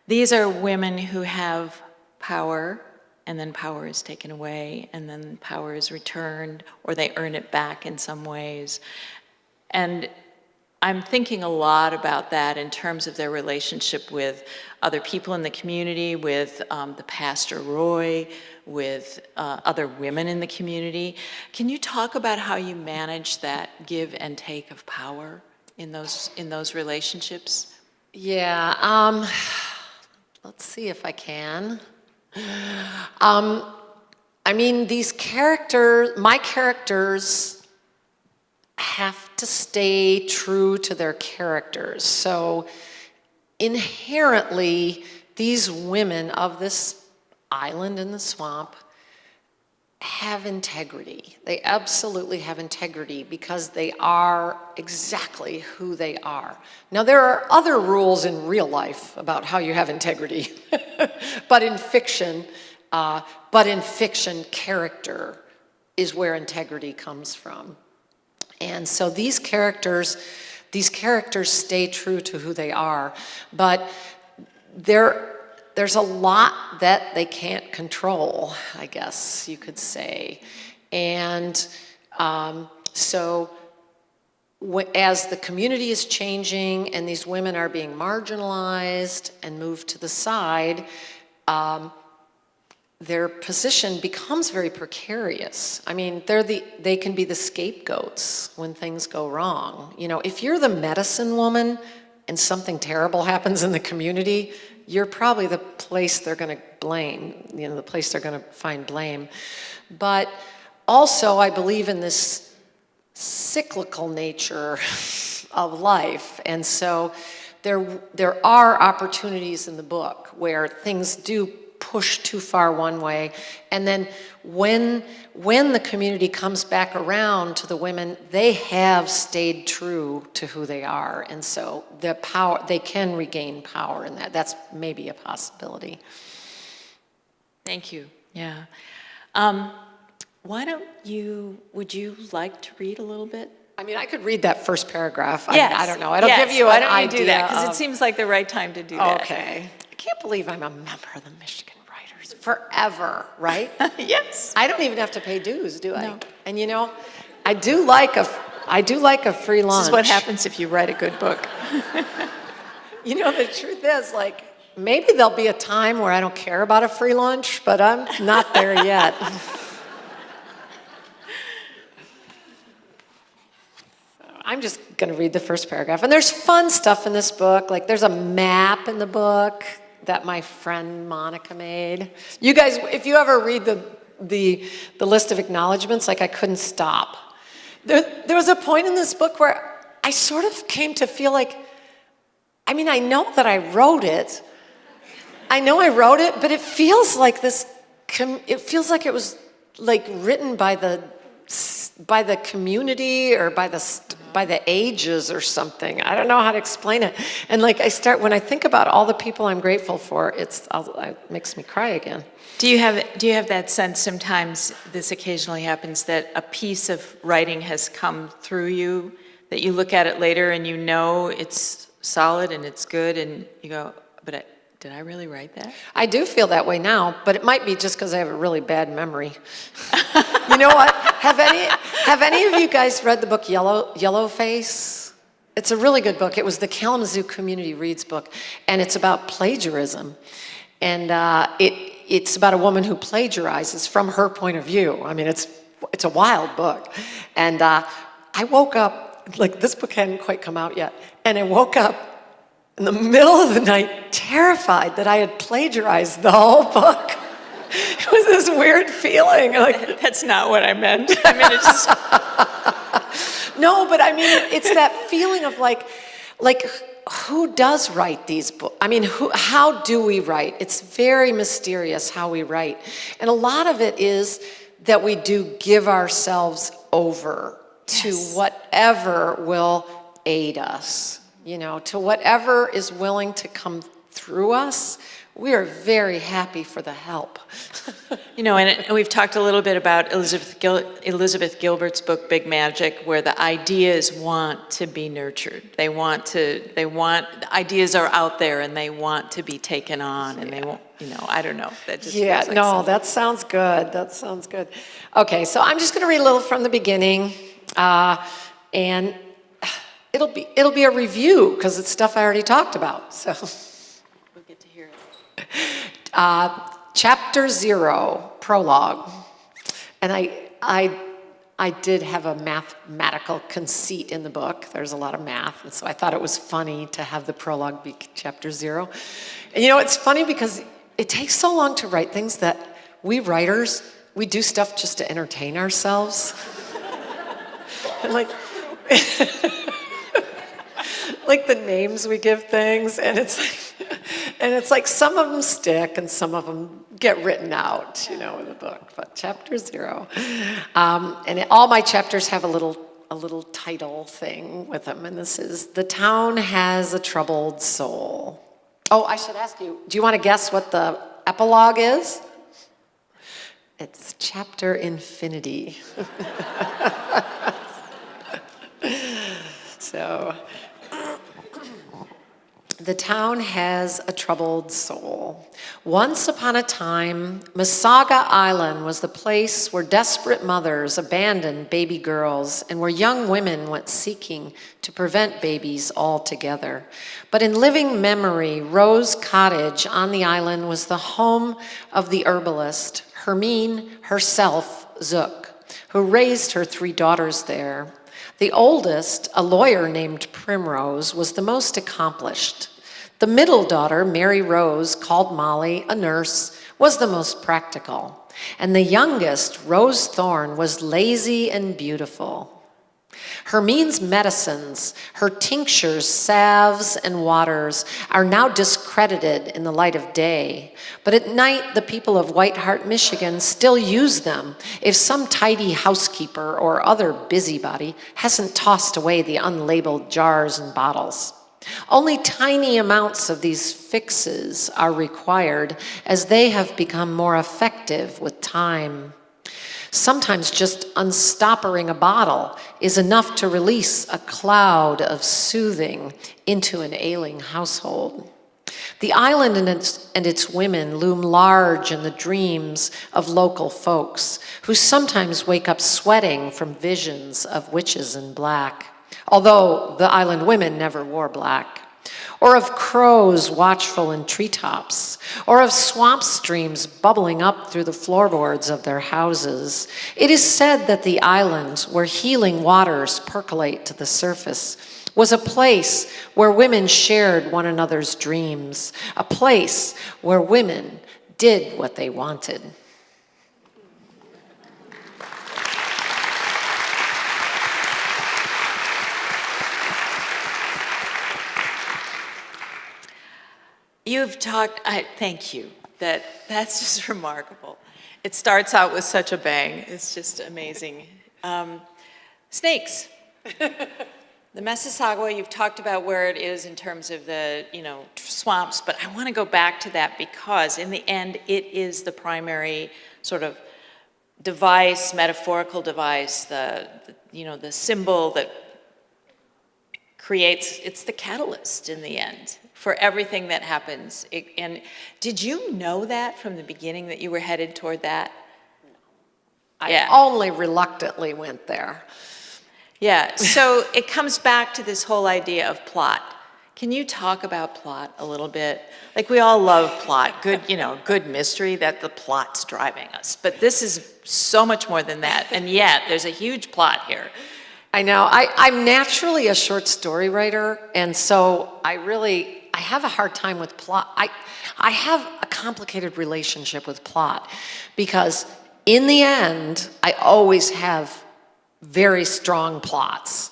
these are women who have power, and then power is taken away, and then power is returned, or they earn it back in some ways. And I'm thinking a lot about that in terms of their relationship with other people in the community, with the Pastor Roy, with other women in the community. Can you talk about how you manage that give and take of power in those relationships? Yeah, let's see if I can. I mean, my characters have to stay true to their characters. So inherently, these women of this island in the swamp have integrity. They absolutely have integrity because they are exactly who they are. Now, there are other rules in real life about how you have integrity, but in fiction, character is where integrity comes from. And so these characters stay true to who they are, but there's a lot that they can't control, I guess you could say. And so as the community is changing and these women are being marginalized and moved to the side, their position becomes very precarious. I mean, they can be the scapegoats when things go wrong. If you're the medicine woman and something terrible happens in the community, you're probably the place they're going to blame, the place they're going to find blame. But also, I believe in this cyclical nature of life. And so there are opportunities in the book where things do push too far one way, and then when the community comes back around to the women, they have stayed true to who they are, and so they can regain power in that. That's maybe a possibility. Thank you. Yeah. Would you like to read a little bit? I mean, I could read that first paragraph. Yes. I don't know. It'll give you an idea. Why don't you do that? Because it seems like the right time to do that. Okay. I can't believe I'm a member of the Michigan Writers forever, right? Yes. I don't even have to pay dues, do I? No. And I do like a free lunch. This is what happens if you write a good book. You know, the truth is, like, maybe there'll be a time where I don't care about a free lunch, but I'm not there yet. I'm just going to read the first paragraph. And there's fun stuff in this book. Like, there's a map in the book that my friend Monica made. You guys, if you ever read the list of acknowledgments, like, I couldn't stop. There was a point in this book where I sort of came to feel like, I mean, I know that I wrote it. But it feels like it feels like it was like written by the community or by the ages or something. I don't know how to explain it. And like when I think about all the people I'm grateful for, it makes me cry again. Do you have that sense sometimes, this occasionally happens, that a piece of writing has come through you, that you look at it later and you know it's solid and it's good and you go, but did I really write that? I do feel that way now, but it might be just because I have a really bad memory. You know what? Have any of you guys read the book Yellowface? It's a really good book. It was the Kalamazoo Community Reads book, and it's about plagiarism. And it's about a woman who plagiarizes from her point of view. I mean, it's a wild book. And I woke up, like, this book hadn't quite come out yet, and I woke up in the middle of the night, terrified that I had plagiarized the whole book. It was this weird feeling. Like, that's not what I meant. I mean, it's just... No, but I mean, it's that feeling of like who does write these books? I mean, how do we write? It's very mysterious how we write. And a lot of it is that we do give ourselves over to whatever will aid us. You know, to whatever is willing to come through us. We are very happy for the help. You know, and we've talked a little bit about Elizabeth Gilbert's book, Big Magic, where the ideas want to be nurtured. The ideas are out there and they want to be taken on, and they won't, you know, I don't know. That just feels like that sounds good. That sounds good. Okay, so I'm just going to read a little from the beginning, and It'll be a review because it's stuff I already talked about. So we'll get to hear it. Chapter 0, prologue, and I did have a mathematical conceit in the book. There's a lot of math, and so I thought it was funny to have the prologue be Chapter 0. And you know, it's funny because it takes so long to write things that we writers, we do stuff just to entertain ourselves. And like the names we give things, and it's like some of them stick and some of them get written out, you know, in the book. But Chapter 0, and all my chapters have a little title thing with them, and this is "The Town Has a Troubled Soul." Oh, I should ask you, do you want to guess what the epilogue is? It's Chapter Infinity. So, the town has a troubled soul. Once upon a time, Massasauga Island was the place where desperate mothers abandoned baby girls and where young women went seeking to prevent babies altogether. But in living memory, Rose Cottage on the island was the home of the herbalist, Hermine herself, Zook, who raised her 3 daughters there. The oldest, a lawyer named Primrose, was the most accomplished. The middle daughter, Mary Rose, called Molly, a nurse, was the most practical. And the youngest, Rose Thorn, was lazy and beautiful. Hermine's medicines, her tinctures, salves, and waters are now discredited in the light of day. But at night, the people of Whiteheart, Michigan still use them if some tidy housekeeper or other busybody hasn't tossed away the unlabeled jars and bottles. Only tiny amounts of these fixes are required as they have become more effective with time. Sometimes just unstoppering a bottle is enough to release a cloud of soothing into an ailing household. The island and its women loom large in the dreams of local folks who sometimes wake up sweating from visions of witches in black, although the island women never wore black. or of crows watchful in treetops, or of swamp streams bubbling up through the floorboards of their houses. It is said that the island, where healing waters percolate to the surface, was a place where women shared one another's dreams, a place where women did what they wanted. You've talked, thank you, that's just remarkable. It starts out with such a bang, it's just amazing. Snakes. The Massasauga, you've talked about where it is in terms of the, swamps, but I want to go back to that because in the end, it is the primary sort of device, metaphorical device, the symbol that creates, it's the catalyst in the end for everything that happens. And did you know that from the beginning that you were headed toward that? I only reluctantly went there. Yeah, so it comes back to this whole idea of plot. Can you talk about plot a little bit? Like, we all love plot, good mystery that the plot's driving us. But this is so much more than that, and yet there's a huge plot here. I know. I'm naturally a short story writer, and so I have a hard time with plot. I have a complicated relationship with plot because in the end, I always have very strong plots.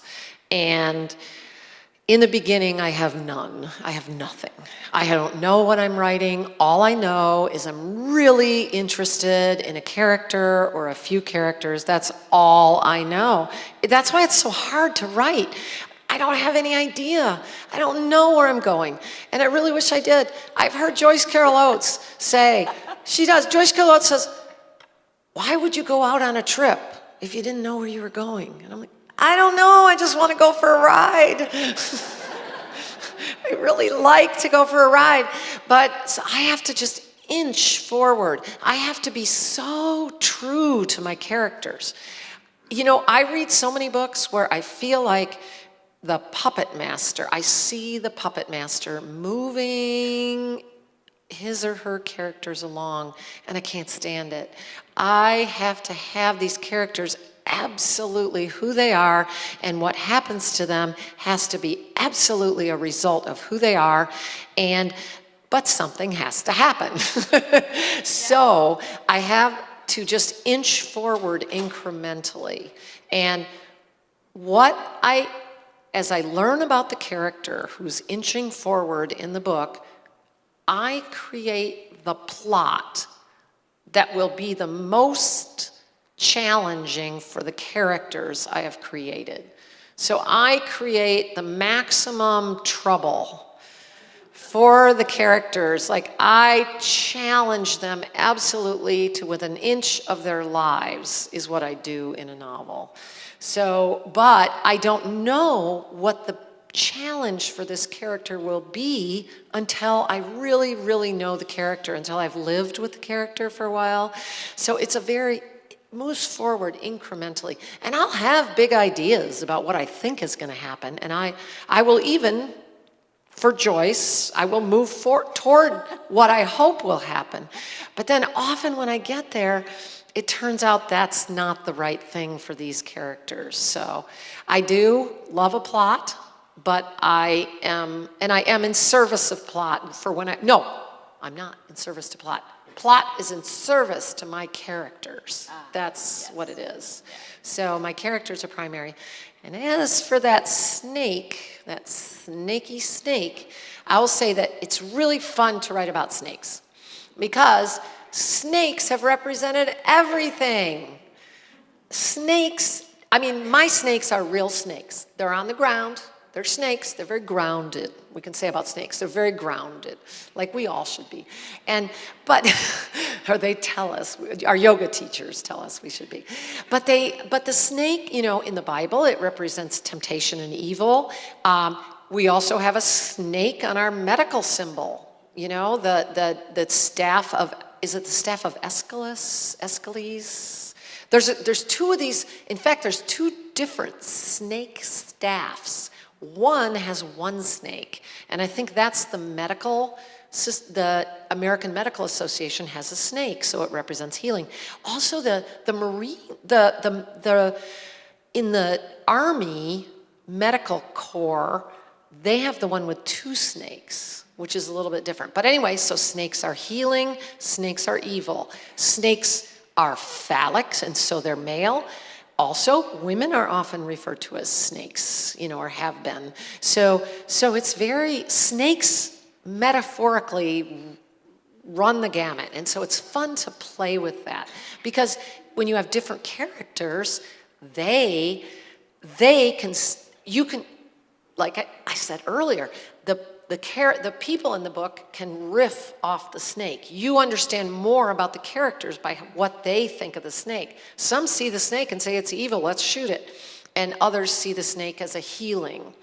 And in the beginning, I have none. I have nothing. I don't know what I'm writing. All I know is I'm really interested in a character or a few characters. That's all I know. That's why it's so hard to write. I don't have any idea. I don't know where I'm going. And I really wish I did. I've heard Joyce Carol Oates say, Joyce Carol Oates says, why would you go out on a trip if you didn't know where you were going? And I'm like, I don't know, I just want to go for a ride. I really like to go for a ride, but so I have to just inch forward. I have to be so true to my characters. I read so many books where I feel like the puppet master, I see the puppet master moving his or her characters along, and I can't stand it. I have to have these characters absolutely who they are, and what happens to them has to be absolutely a result of who they are, but something has to happen. So I have to just inch forward incrementally. And as I learn about the character who's inching forward in the book, I create the plot that will be the most challenging for the characters I have created. So I create the maximum trouble for the characters. Like, I challenge them absolutely to within an inch of their lives is what I do in a novel. So, but I don't know what the challenge for this character will be until I really, really know the character, until I've lived with the character for a while. So it moves forward incrementally. And I'll have big ideas about what I think is going to happen. And I will even, for Joyce, I will move toward what I hope will happen. But then often when I get there, it turns out that's not the right thing for these characters. So I do love a plot, but I am in service of plot I'm not in service to plot. Plot is in service to my characters. That's what it is. So my characters are primary. And as for that snake, that snaky snake, I will say that it's really fun to write about snakes because snakes have represented everything. My snakes are real snakes. They're on the ground. They're snakes. They're very grounded. We can say about snakes, they're very grounded, like we all should be. Or they tell us, our yoga teachers tell us we should be. But the snake, in the Bible, it represents temptation and evil. We also have a snake on our medical symbol. The staff of, is it the staff of Aeschylus? There's two of these. In fact, there's two different snake staffs. One has one snake, and I think that's the American Medical Association has a snake, so it represents healing. Also, in the Army Medical Corps, they have the one with 2 snakes, which is a little bit different. But anyway, so snakes are healing, snakes are evil. Snakes are phallic, and so they're male. Also, women are often referred to as snakes, or have been. So it's snakes metaphorically run the gamut. And so it's fun to play with that. Because when you have different characters, you can, like I said earlier, the people in the book can riff off the snake. You understand more about the characters by what they think of the snake. Some see the snake and say it's evil, let's shoot it. And others see the snake as a healing.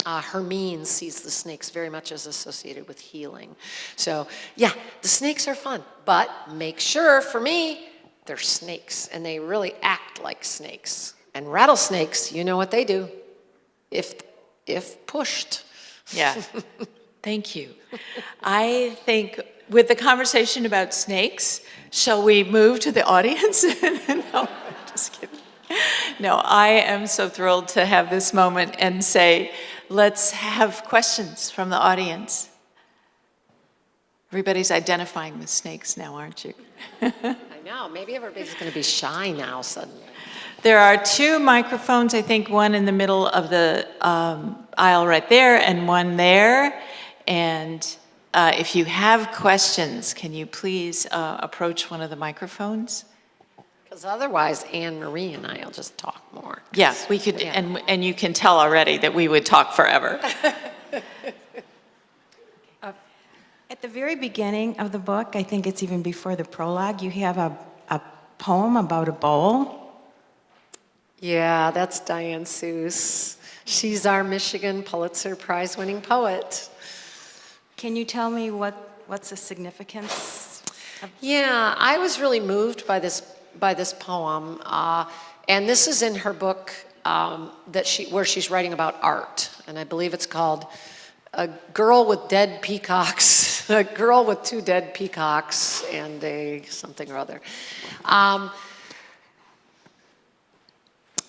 Hermine sees the snakes very much as associated with healing. So yeah, the snakes are fun, but make sure, for me, they're snakes and they really act like snakes. And rattlesnakes, you know what they do, if pushed. Yeah, thank you. I think with the conversation about snakes, shall we move to the audience? No, just kidding. No, I am so thrilled to have this moment and say, let's have questions from the audience. Everybody's identifying with snakes now, aren't you? I know, maybe everybody's going to be shy now suddenly. There are 2 microphones, I think one in the middle of the aisle right there and one there. And if you have questions, can you please approach one of the microphones? Because otherwise, Anne-Marie and I will just talk more. Yeah, we could, and you can tell already that we would talk forever. At the very beginning of the book, I think it's even before the prologue, you have a poem about a bowl. Yeah, that's Diane Seuss. She's our Michigan Pulitzer Prize-winning poet. Can you tell me what's the significance? Yeah, I was really moved by this poem, and this is in her book where she's writing about art, and I believe it's called "A Girl with Dead Peacocks," a girl with 2 dead peacocks and a something or other.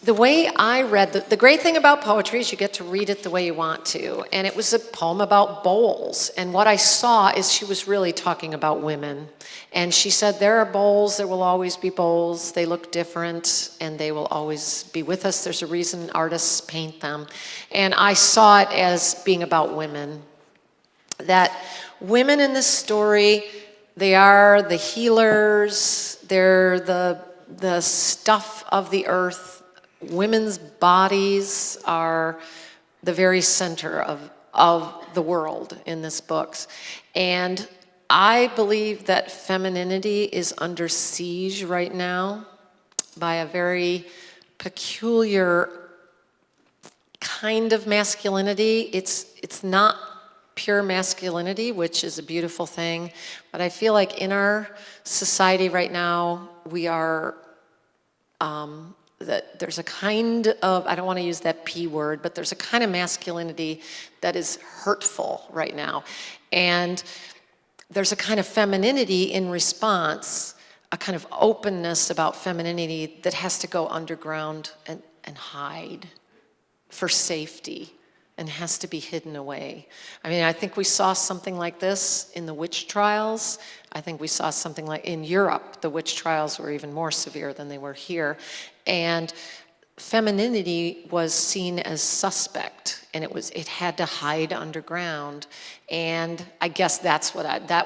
The way I read, the great thing about poetry is you get to read it the way you want to. And it was a poem about bowls. And what I saw is she was really talking about women. And she said, there are bowls, there will always be bowls. They look different and they will always be with us. There's a reason artists paint them. And I saw it as being about women. That women in this story, they are the healers, they're the stuff of the earth. Women's bodies are the very center of the world in this book. And I believe that femininity is under siege right now by a very peculiar kind of masculinity. It's not pure masculinity, which is a beautiful thing, but I feel like in our society right now, we are that there's a kind of, I don't want to use that P word, but there's a kind of masculinity that is hurtful right now. And there's a kind of femininity in response, a kind of openness about femininity that has to go underground and hide for safety and has to be hidden away. I mean, I think we saw something like this in the witch trials. I think we saw something like in Europe, the witch trials were even more severe than they were here. And femininity was seen as suspect, and it had to hide underground. And I guess that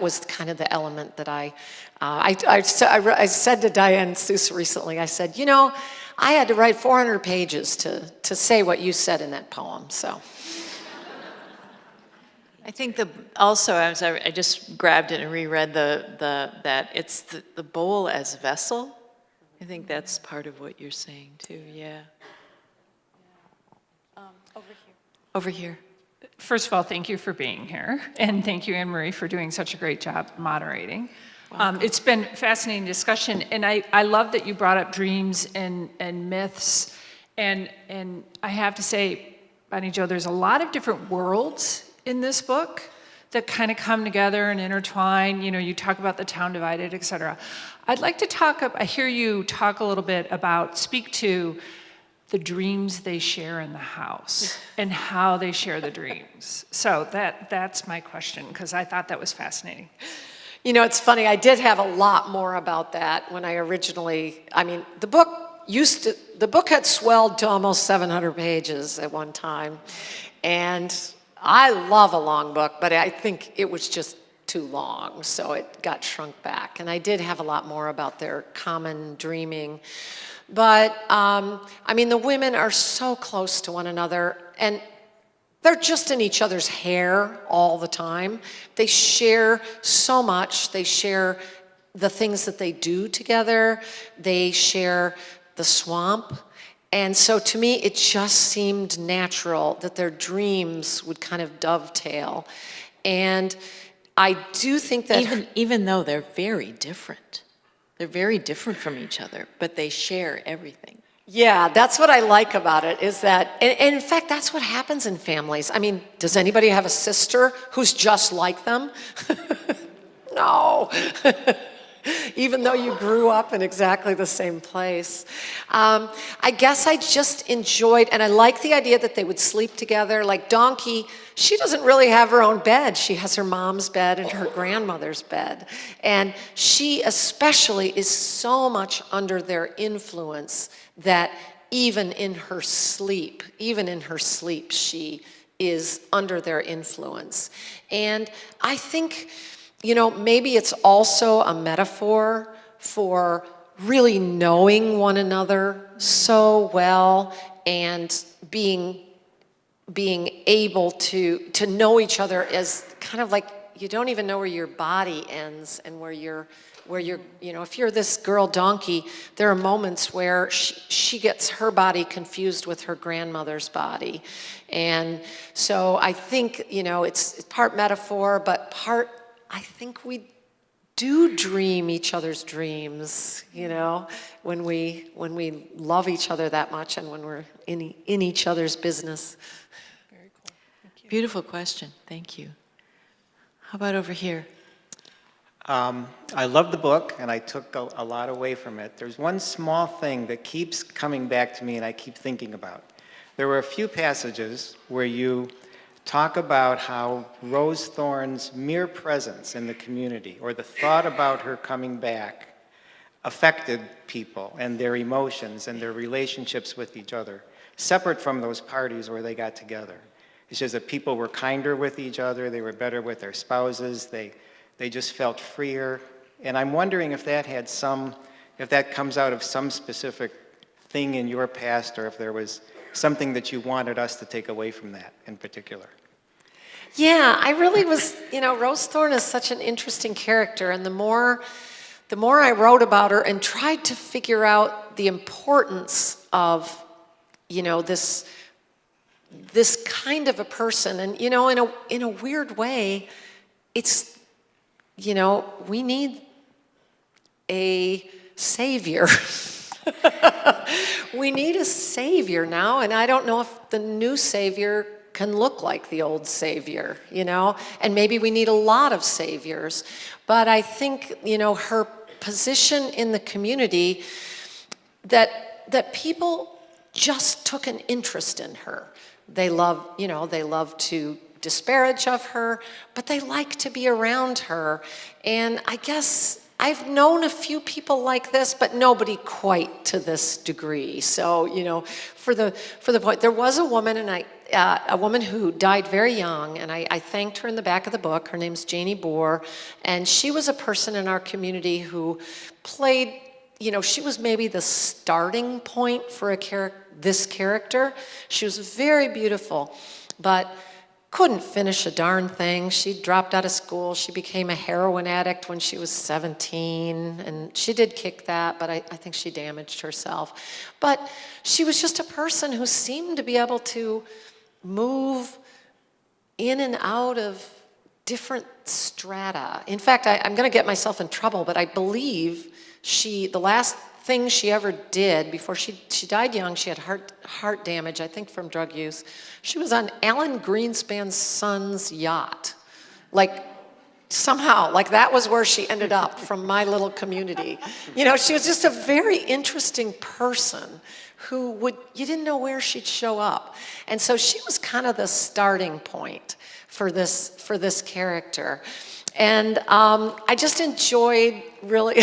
was kind of the element that I said to Diane Seuss recently, I said, you know, I had to write 400 pages to say what you said in that poem, so. I think also as I just grabbed it and reread that it's the bowl as vessel. I think that's part of what you're saying too. Yeah. Over here. First of all, thank you for being here, and thank you, Anne-Marie, for doing such a great job moderating. It's been a fascinating discussion, and I love that you brought up dreams and myths, and I have to say, Bonnie Jo, there's a lot of different worlds in this book that kind of come together and intertwine. You know, you talk about the town divided, et cetera. I'd like to I hear you talk a little bit about, speak to the dreams they share in the house and how they share the dreams. So that's my question, because I thought that was fascinating. You know, it's funny, I did have a lot more about that when I originally, the book had swelled to almost 700 pages at one time. And I love a long book, but I think it was just too long, so it got shrunk back. And I did have a lot more about their common dreaming. But, the women are so close to one another, and they're just in each other's hair all the time. They share so much. They share the things that they do together. They share the swamp. And so to me, it just seemed natural that their dreams would kind of dovetail. And I do think that... Even though they're very different. They're very different from each other, but they share everything. Yeah, that's what I like about it, is that, and in fact, that's what happens in families. Does anybody have a sister who's just like them? No. Even though you grew up in exactly the same place. I guess I just enjoyed, and I like the idea that they would sleep together. Like Donkey, she doesn't really have her own bed. She has her mom's bed and her grandmother's bed. And she especially is so much under their influence that even in her sleep, she is under their influence. And I think, maybe it's also a metaphor for really knowing one another so well and being able to know each other as kind of like you don't even know where your body ends and where you're, if you're this girl Donkey, there are moments where she gets her body confused with her grandmother's body. And so I think, it's part metaphor, but part, I think we do dream each other's dreams, when we love each other that much and when we're in each other's business. Very cool. Thank you. Beautiful question. Thank you. How about over here? I love the book, and I took a lot away from it. There's one small thing that keeps coming back to me and I keep thinking about. There were a few passages where you talk about how Rose Thorn's mere presence in the community, or the thought about her coming back, affected people and their emotions and their relationships with each other, separate from those parties where they got together. It's just that people were kinder with each other, they were better with their spouses, they just felt freer. And I'm wondering if that comes out of some specific thing in your past, or if there was something that you wanted us to take away from that in particular. Yeah, I really was, Rose Thorn is such an interesting character, and the more I wrote about her and tried to figure out the importance of, this kind of a person, and, in a weird way, it's, we need a savior. We need a savior now, and I don't know if the new savior can look like the old savior, and maybe we need a lot of saviors. But I think, her position in the community, that people just took an interest in her. They love to disparage of her, but they like to be around her. And I guess I've known a few people like this, but nobody quite to this degree. So, for the point, there was a woman, and a woman who died very young, and I thanked her in the back of the book. Her name's Janie Bohr, and she was a person in our community who played, she was maybe the starting point for this character. She was very beautiful, but couldn't finish a darn thing. She dropped out of school. She became a heroin addict when she was 17, and she did kick that, but I think she damaged herself. But she was just a person who seemed to be able to move in and out of different strata. In fact, I'm going to get myself in trouble, but I believe the last thing she ever did before she died young. She had heart damage, I think from drug use. She was on Alan Greenspan's son's yacht. Like, somehow, like that was where she ended up from my little community. You know, she was just a very interesting person who you didn't know where she'd show up. And so she was kind of the starting point for this character. And I just enjoyed really,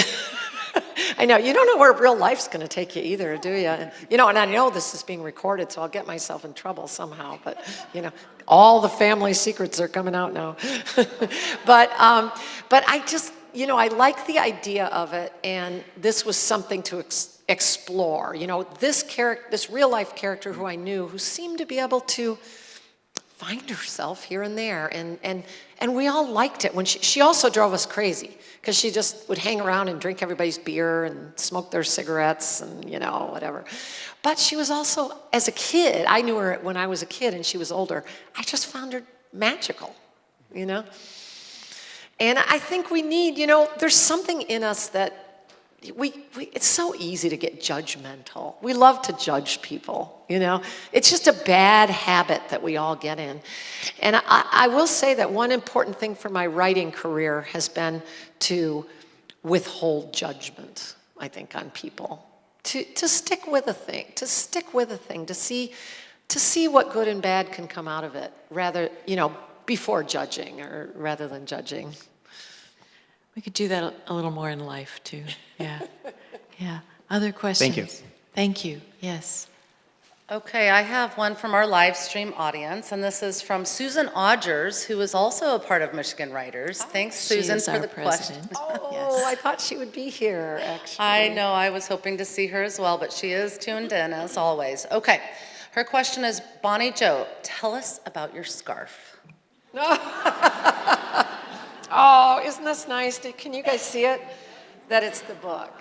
I know, you don't know where real life's going to take you either, do you? And, you know, and I know this is being recorded, so I'll get myself in trouble somehow, but, you know, all the family secrets are coming out now. But I just, you know, I like the idea of it, and this was something to explore. You know, this real life character who I knew, who seemed to be able to find herself here and there, and we all liked it. When she also drove us crazy, because she just would hang around and drink everybody's beer and smoke their cigarettes and, you know, whatever. But she was also, as a kid, I knew her when I was a kid and she was older, I just found her magical, you know? And I think we need, you know, there's something in us that it's so easy to get judgmental. We love to judge people, you know? It's just a bad habit that we all get in. And I will say that one important thing for my writing career has been to withhold judgment, I think, on people. To stick with a thing, to see what good and bad can come out of it, rather, you know, before judging or rather than judging. We could do that a little more in life, too. Yeah. Yeah. Other questions? Thank you. Thank you. Yes. Okay, I have one from our live stream audience, and this is from Susan Odgers, who is also a part of Michigan Writers. Thanks, Susan, for the question. Oh, Yes. I thought she would be here, actually. I know, I was hoping to see her as well, but she is tuned in, as always. Okay, her question is, Bonnie Jo, tell us about your scarf. Oh, isn't this nice? Can you guys see it? That it's the book.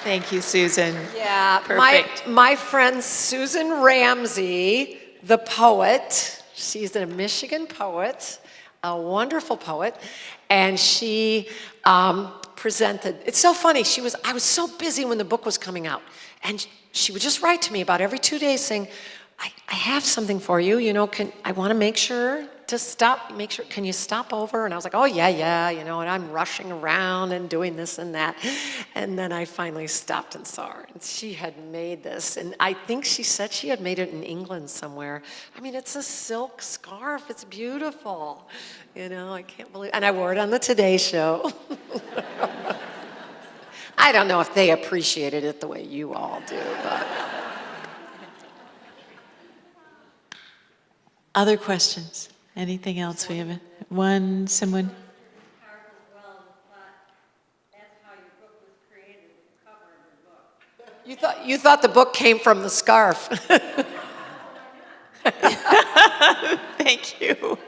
Thank you, Susan. Yeah, Perfect. my friend Susan Ramsey, the poet, she's a Michigan poet, a wonderful poet, and she presented. It's so funny. I was so busy when the book was coming out, and she would just write to me about every 2 days saying, I have something for you, you know, I want to make sure, can you stop over? And I was like, oh, yeah, you know, and I'm rushing around and doing this and that. And then I finally stopped and saw her, and she had made this. And I think she said she had made it in England somewhere. I mean, it's a silk scarf. It's beautiful. You know, I can't believe, and I wore it on the Today Show. I don't know if they appreciated it the way you all do, but. Other questions? Anything else we have? Someone? You thought the book came from the scarf. Thank you.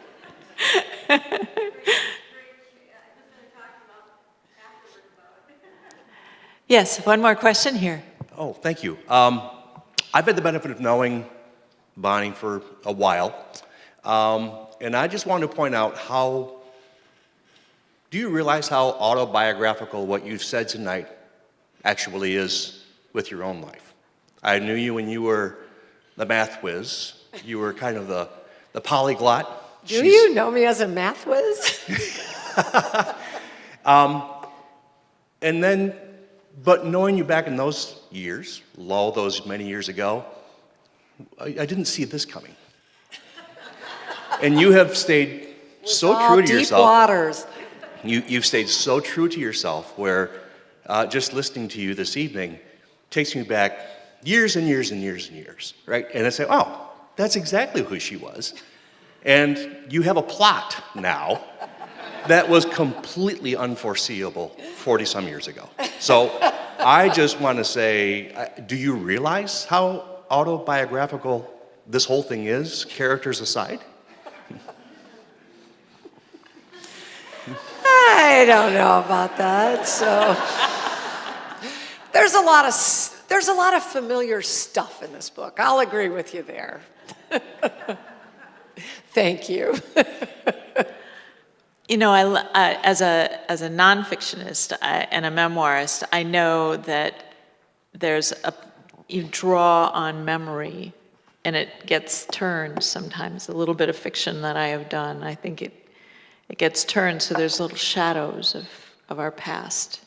Yes, one more question here. Oh, thank you. I've had the benefit of knowing Bonnie for a while, and I just wanted to point out do you realize how autobiographical what you've said tonight actually is with your own life? I knew you when you were the math whiz. You were kind of the polyglot. Do you know me as a math whiz? But knowing you back in those years, those many years ago, I didn't see this coming. And you have stayed so true to yourself. Deep waters. You've stayed so true to yourself where just listening to you this evening takes me back years and years and years and years, right? And I say, oh, that's exactly who she was. And you have a plot now that was completely unforeseeable 40-some years ago. So I just want to say, do you realize how autobiographical this whole thing is, characters aside? I don't know about that. So there's a lot of familiar stuff in this book. I'll agree with you there. Thank you. as a nonfictionist and a memoirist, I know that you draw on memory, and it gets turned sometimes. A little bit of fiction that I have done, I think it gets turned, so there's little shadows of our past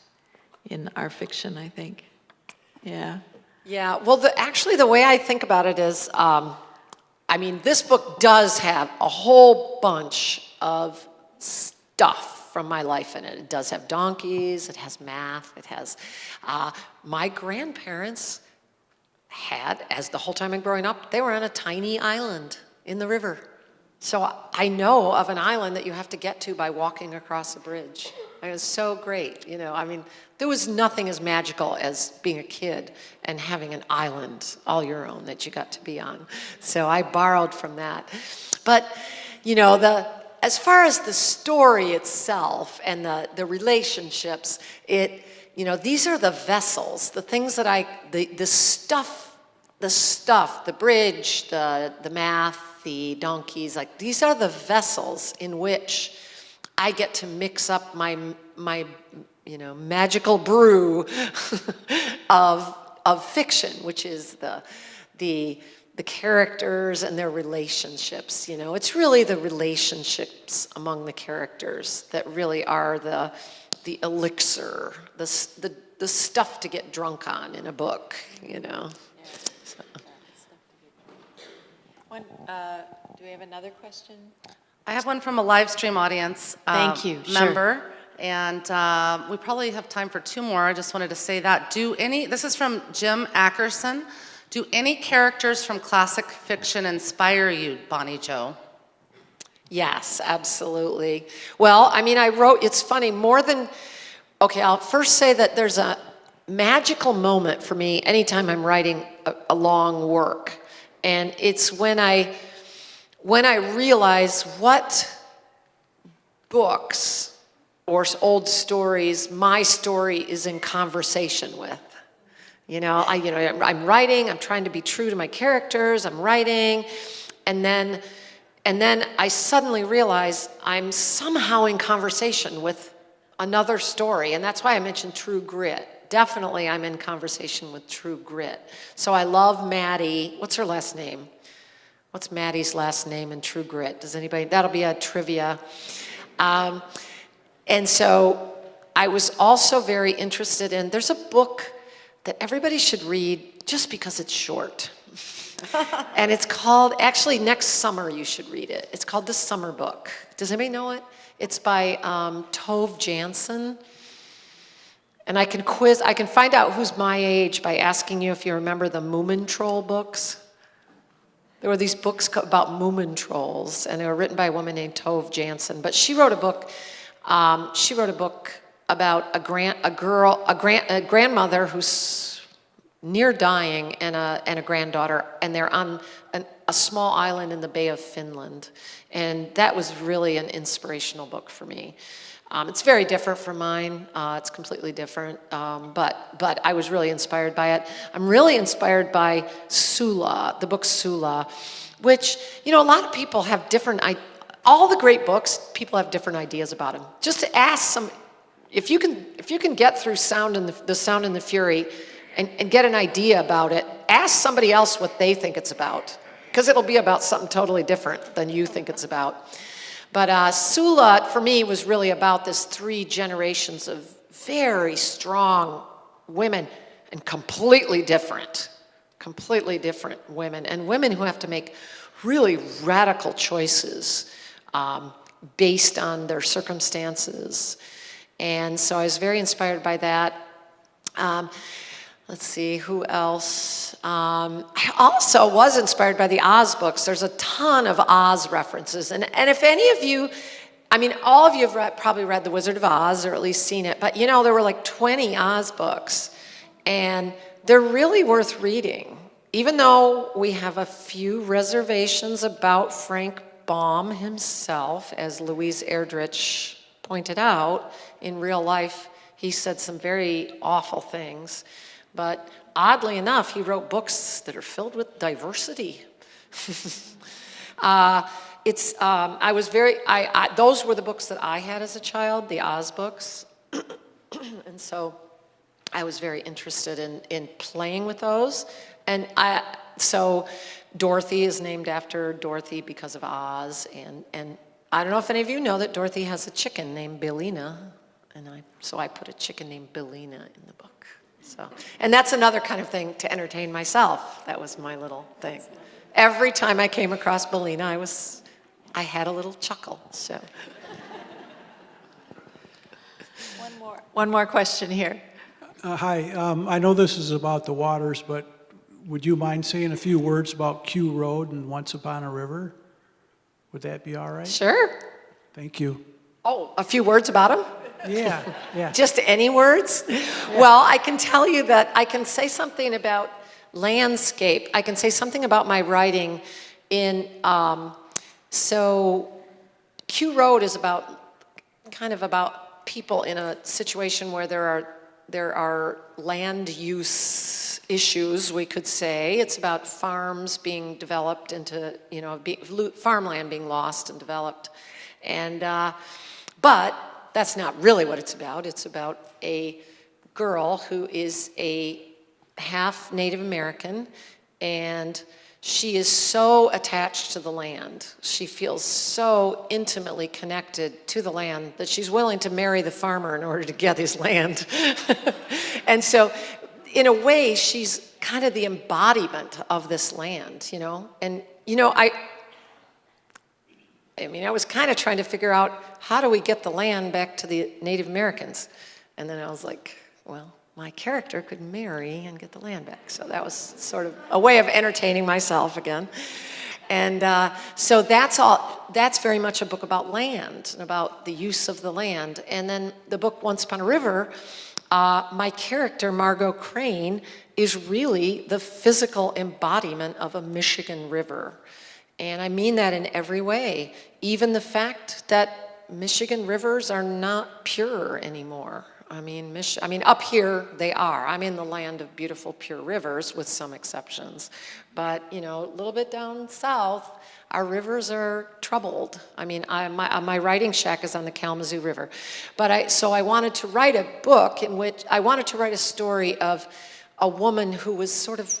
in our fiction, I think. Yeah. Yeah, well, actually the way I think about it is, this book does have a whole bunch of stuff from my life in it. It does have donkeys, it has math, it has, my grandparents had, as the whole time I'm growing up, they were on a tiny island in the river. So I know of an island that you have to get to by walking across a bridge. It was so great, there was nothing as magical as being a kid and having an island all your own that you got to be on. So I borrowed from that. But, as far as the story itself and the relationships, these are the vessels, the things that the stuff, the bridge, the math, the donkeys, these are the vessels in which I get to mix up my magical brew of fiction, which is the characters and their relationships. It's really the relationships among the characters that really are the elixir, the stuff to get drunk on in a book. So. Do we have another question? I have one from a live stream audience Thank you. member. Sure. And we probably have time for two more. I just wanted to say that. This is from Jim Ackerson. Do any characters from classic fiction inspire you, Bonnie Jo? Yes, absolutely. Well, I wrote, it's funny, I'll first say that there's a magical moment for me anytime I'm writing a long work. And it's when I realize what books or old stories my story is in conversation with. I'm writing, I'm trying to be true to my characters, I'm writing, and then I suddenly realize I'm somehow in conversation with another story, and that's why I mentioned True Grit. Definitely I'm in conversation with True Grit. So I love Maddie. What's her last name? What's Maddie's last name in True Grit? Does anybody? That'll be a trivia. And so I was also very interested in, there's a book that everybody should read just because it's short. And it's called, actually next summer you should read it. It's called The Summer Book. Does anybody know it? It's by Tove Jansson. And I can find out who's my age by asking you if you remember the Moomin Troll books. There were these books about Moomin trolls, and they were written by a woman named Tove Jansson. But she wrote a book. About a grandmother who's near dying and a granddaughter, and they're on a small island in the Bay of Finland. And that was really an inspirational book for me. It's very different from mine. It's completely different, but I was really inspired by it. I'm really inspired by Sula, the book Sula, which, a lot of people have different all the great books, people have different ideas about them. Just to ask if you can get through the Sound and the Fury and get an idea about it, ask somebody else what they think it's about, because it'll be about something totally different than you think it's about. But Sula, for me, was really about this 3 generations of very strong women and completely different women, and women who have to make really radical choices based on their circumstances. And so I was very inspired by that. Let's see, who else? I also was inspired by the Oz books. There's a ton of Oz references. And if any of you, all of you have probably read The Wizard of Oz, or at least seen it, but there were like 20 Oz books. And they're really worth reading. Even though we have a few reservations about Frank Baum himself, as Louise Erdrich pointed out, in real life, he said some very awful things. But oddly enough, he wrote books that are filled with diversity. those were the books that I had as a child, the Oz books. And so I was very interested in playing with those. And so Dorothy is named after Dorothy because of Oz. And I don't know if any of you know that Dorothy has a chicken named Billina. And so I put a chicken named Billina in the book. So, and that's another kind of thing to entertain myself. That was my little thing. Every time I came across Billina, I had a little chuckle. So. One more question here. Hi, I know this is about the waters, but would you mind saying a few words about Q Road and Once Upon a River? Would that be all right? Sure. Thank you. Oh, a few words about them? Yeah. Just any words? Yeah. Well, I can tell you that I can say something about landscape. I can say something about my writing in, so Q Road is kind of about people in a situation where there are land use issues, we could say. It's about farms being developed into, farmland being lost and developed. And, but that's not really what it's about. It's about a girl who is a half Native American, and she is so attached to the land. She feels so intimately connected to the land that she's willing to marry the farmer in order to get his land. And so, in a way, she's kind of the embodiment of this land, And, I was kind of trying to figure out, how do we get the land back to the Native Americans? And then I was like, well, my character could marry and get the land back. So that was sort of a way of entertaining myself again. And so that's very much a book about land, and about the use of the land. And then the book Once Upon a River, my character, Margot Crane, is really the physical embodiment of a Michigan river. And I mean that in every way. Even the fact that Michigan rivers are not pure anymore. I mean, up here they are. I'm in the land of beautiful, pure rivers, with some exceptions. But, a little bit down south, our rivers are troubled. My writing shack is on the Kalamazoo River. So I wanted to write a book in which I wanted to write a story of a woman who was sort of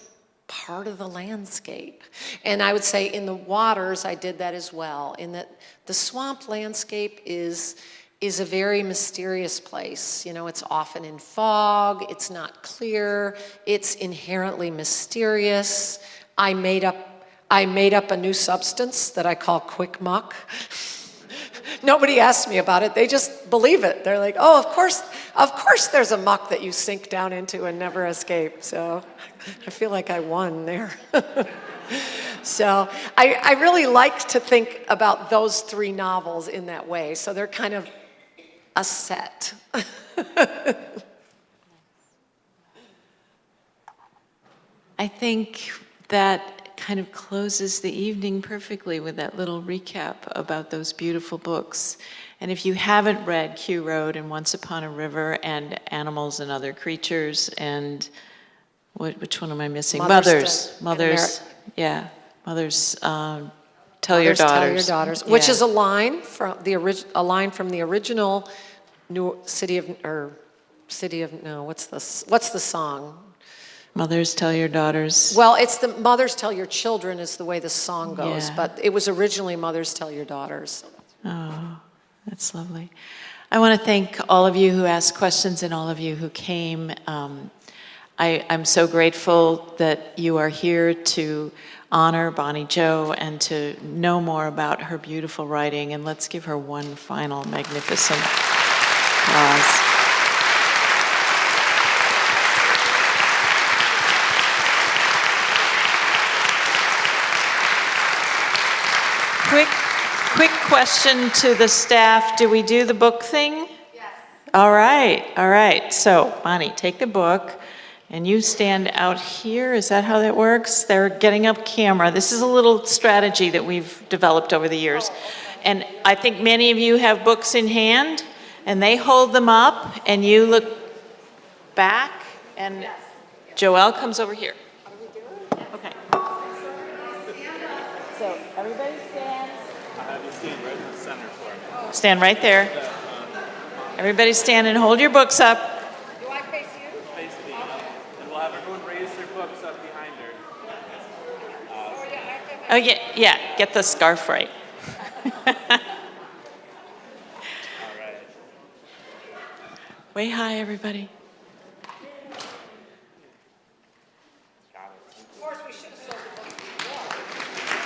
part of the landscape. And I would say in the waters, I did that as well, in that the swamp landscape is a very mysterious place. It's often in fog, it's not clear, it's inherently mysterious. I made up a new substance that I call quick muck. Nobody asked me about it, they just believe it. They're like, oh, of course there's a muck that you sink down into and never escape. So I feel like I won there. So I really like to think about those three novels in that way. So they're kind of a set. I think that kind of closes the evening perfectly with that little recap about those beautiful books. And if you haven't read Q Road and Once Upon a River and Animals and Other Creatures and which one am I missing? Mothers. Tell Your Daughters. Which is a line from the original what's the song? Mothers Tell Your Daughters. Well, it's the Mothers Tell Your Children is the way the song goes, but it was originally Mothers Tell Your Daughters. Oh, that's lovely. I want to thank all of you who asked questions and all of you who came. I'm so grateful that you are here to honor Bonnie Jo and to know more about her beautiful writing. And let's give her one final magnificent applause. Quick question to the staff. Do we do the book thing? Yes. All right. So, Bonnie, take the book. And you stand out here. Is that how that works? They're getting up camera. This is a little strategy that we've developed over the years. And I think many of you have books in hand, and they hold them up, and you look back, and Joelle comes over here. Okay. So everybody stand. I'll have you stand right in the center for it. Stand right there. Everybody stand and hold your books up. Do I face you? Face me. And we'll have everyone raise their books up behind her. Oh, yeah, get the scarf right. All right. Way high, everybody.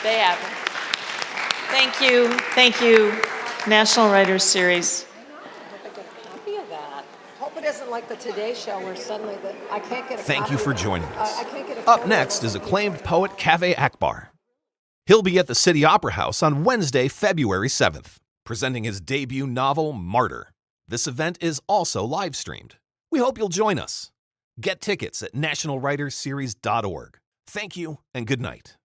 They have. Thank you, National Writers Series. Copy of that. Hope it isn't like the Today Show where suddenly I can't get a Thank copy you for of it. joining us. I can't get a Up photo next of is it. acclaimed poet Kaveh Akbar. He'll be at the City Opera House on Wednesday, February 7th, presenting his debut novel, Martyr. This event is also live streamed. We hope you'll join us. Get tickets at nationalwritersseries.org. Thank you and good night.